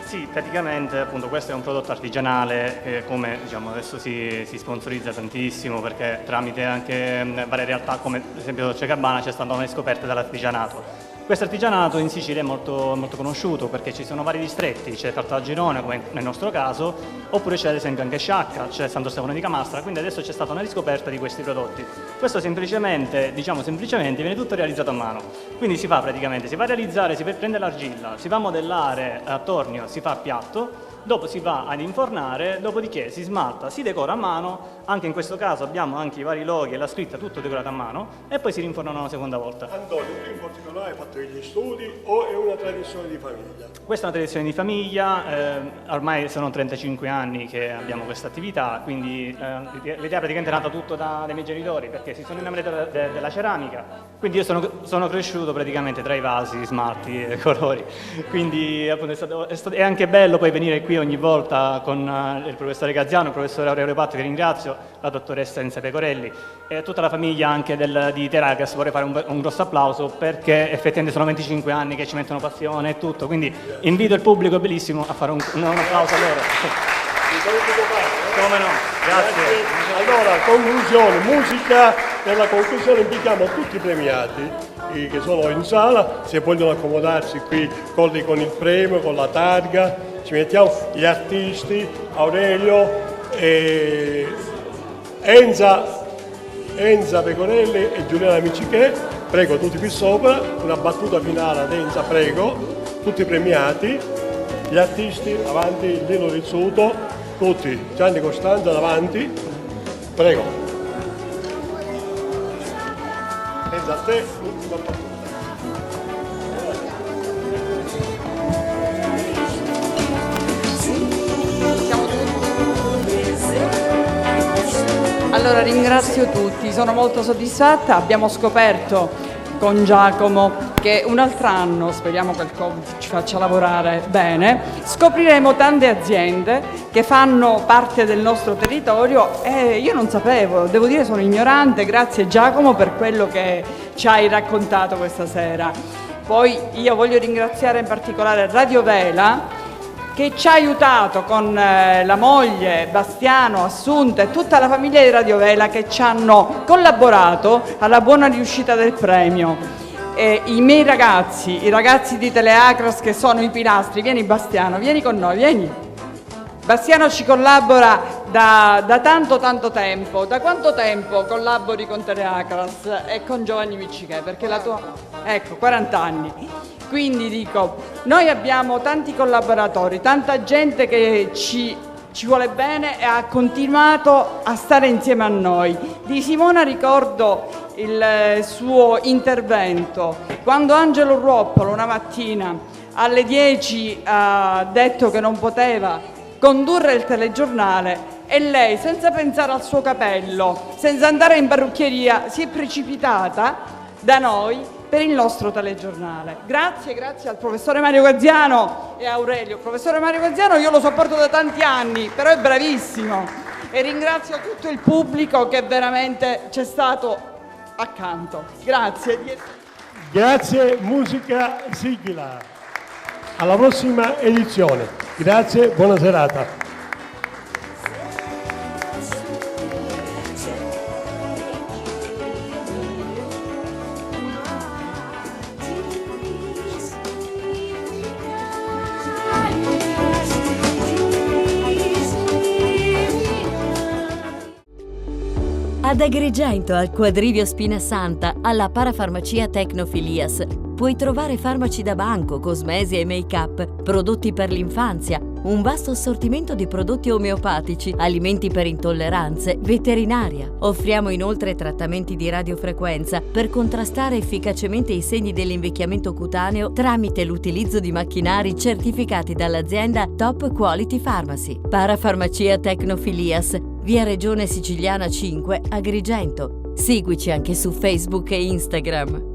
Sì, praticamente appunto questo è un prodotto artigianale, come diciamo adesso si sponsorizza tantissimo, perché tramite anche varie realtà come ad esempio Dolce Gabbana c'è stata una riscoperta dell'artigianato. Questo artigianato in Sicilia è molto conosciuto perché ci sono vari distretti, c'è Caltagirone come nel nostro caso, oppure c'è ad esempio anche Sciacca, c'è Santo Stefano di Camastra, quindi adesso c'è stata una riscoperta di questi prodotti. Questo semplicemente viene tutto realizzato a mano, quindi si va a realizzare, si prende l'argilla, si va a modellare a tornio, si fa a piatto, dopo si va ad infornare, dopodiché si smalta, si decora a mano, anche in questo caso abbiamo anche i vari loghi e la scritta tutto decorato a mano e poi si rinfornano una seconda volta. Antonio, tu in particolare hai fatto degli studi o è una tradizione di famiglia? Questa è una tradizione di famiglia, ormai sono 35 anni che abbiamo questa attività, quindi l'idea praticamente è nata tutto dai miei genitori perché si sono innamorati della ceramica, quindi io sono cresciuto praticamente tra i vasi, smalti e colori, quindi appunto è anche bello poi venire qui ogni volta con il professore Gaziano, il professore Aurelio Patto che ringrazio, la dottoressa Enza Pecorelli e tutta la famiglia anche di Teracas. Vorrei fare un grosso applauso perché effettivamente sono 25 anni che ci mettono passione e tutto, quindi invito il pubblico, è bellissimo, a fare un applauso a loro. Come no, grazie. Allora, conclusione, musica, nella conclusione invitiamo tutti i premiati che sono in sala, se vogliono accomodarsi qui con il premio, con la targa, ci mettiamo gli artisti, Aurelio, Enza Pecorelli e Giuliana Miccichè, prego tutti qui sopra, una battuta finale ad Enza, prego, tutti premiati, gli artisti avanti, Lino Rizzuto, tutti, Gianni Costanza davanti, prego. Enza, a te l'ultima battuta. Allora ringrazio tutti, sono molto soddisfatta, abbiamo scoperto con Giacomo che un altro anno, speriamo che il Covid ci faccia lavorare bene, scopriremo tante aziende che fanno parte del nostro territorio e io non sapevo, devo dire sono ignorante, grazie Giacomo per quello che ci hai raccontato questa sera. Poi io voglio ringraziare in particolare Radio Vela che ci ha aiutato con la moglie, Bastiano, Assunta e tutta la famiglia di Radio Vela che ci hanno collaborato alla buona riuscita del premio. I miei ragazzi, i ragazzi di Teleacros che sono i pilastri, vieni Bastiano, vieni con noi, vieni. Bastiano ci collabora da tanto tempo. Da quanto tempo collabori con Teleacros e con Giovanni Miccichè? Perché la tua... Ecco, 40 anni. Quindi dico, noi abbiamo tanti collaboratori, tanta gente che ci vuole bene e ha continuato a stare insieme a noi. Di Simona ricordo il suo intervento, quando Angelo Ruoppolo una mattina alle 10 ha detto che non poteva condurre il telegiornale e lei, senza pensare al suo capello, senza andare in parrucchieria, si è precipitata da noi per il nostro telegiornale. Grazie al professore Mario Gaziano e Aurelio. Il professore Mario Gaziano io lo sopporto da tanti anni, però è bravissimo, e ringrazio tutto il pubblico che veramente c'è stato accanto. Grazie, musica, sigla. Alla prossima edizione. Grazie, buona serata. Ad Agrigento, al Quadrivio Spinasanta, alla Parafarmacia Tecnofilias, puoi trovare farmaci da banco, cosmesi e make-up, prodotti per l'infanzia, un vasto assortimento di prodotti omeopatici, alimenti per intolleranze, veterinaria. Offriamo inoltre trattamenti di radiofrequenza per contrastare efficacemente i segni dell'invecchiamento cutaneo tramite l'utilizzo di macchinari certificati dall'azienda Top Quality Pharmacy. Parafarmacia Tecnofilias, via Regione Siciliana 5, Agrigento. Seguici anche su Facebook e Instagram.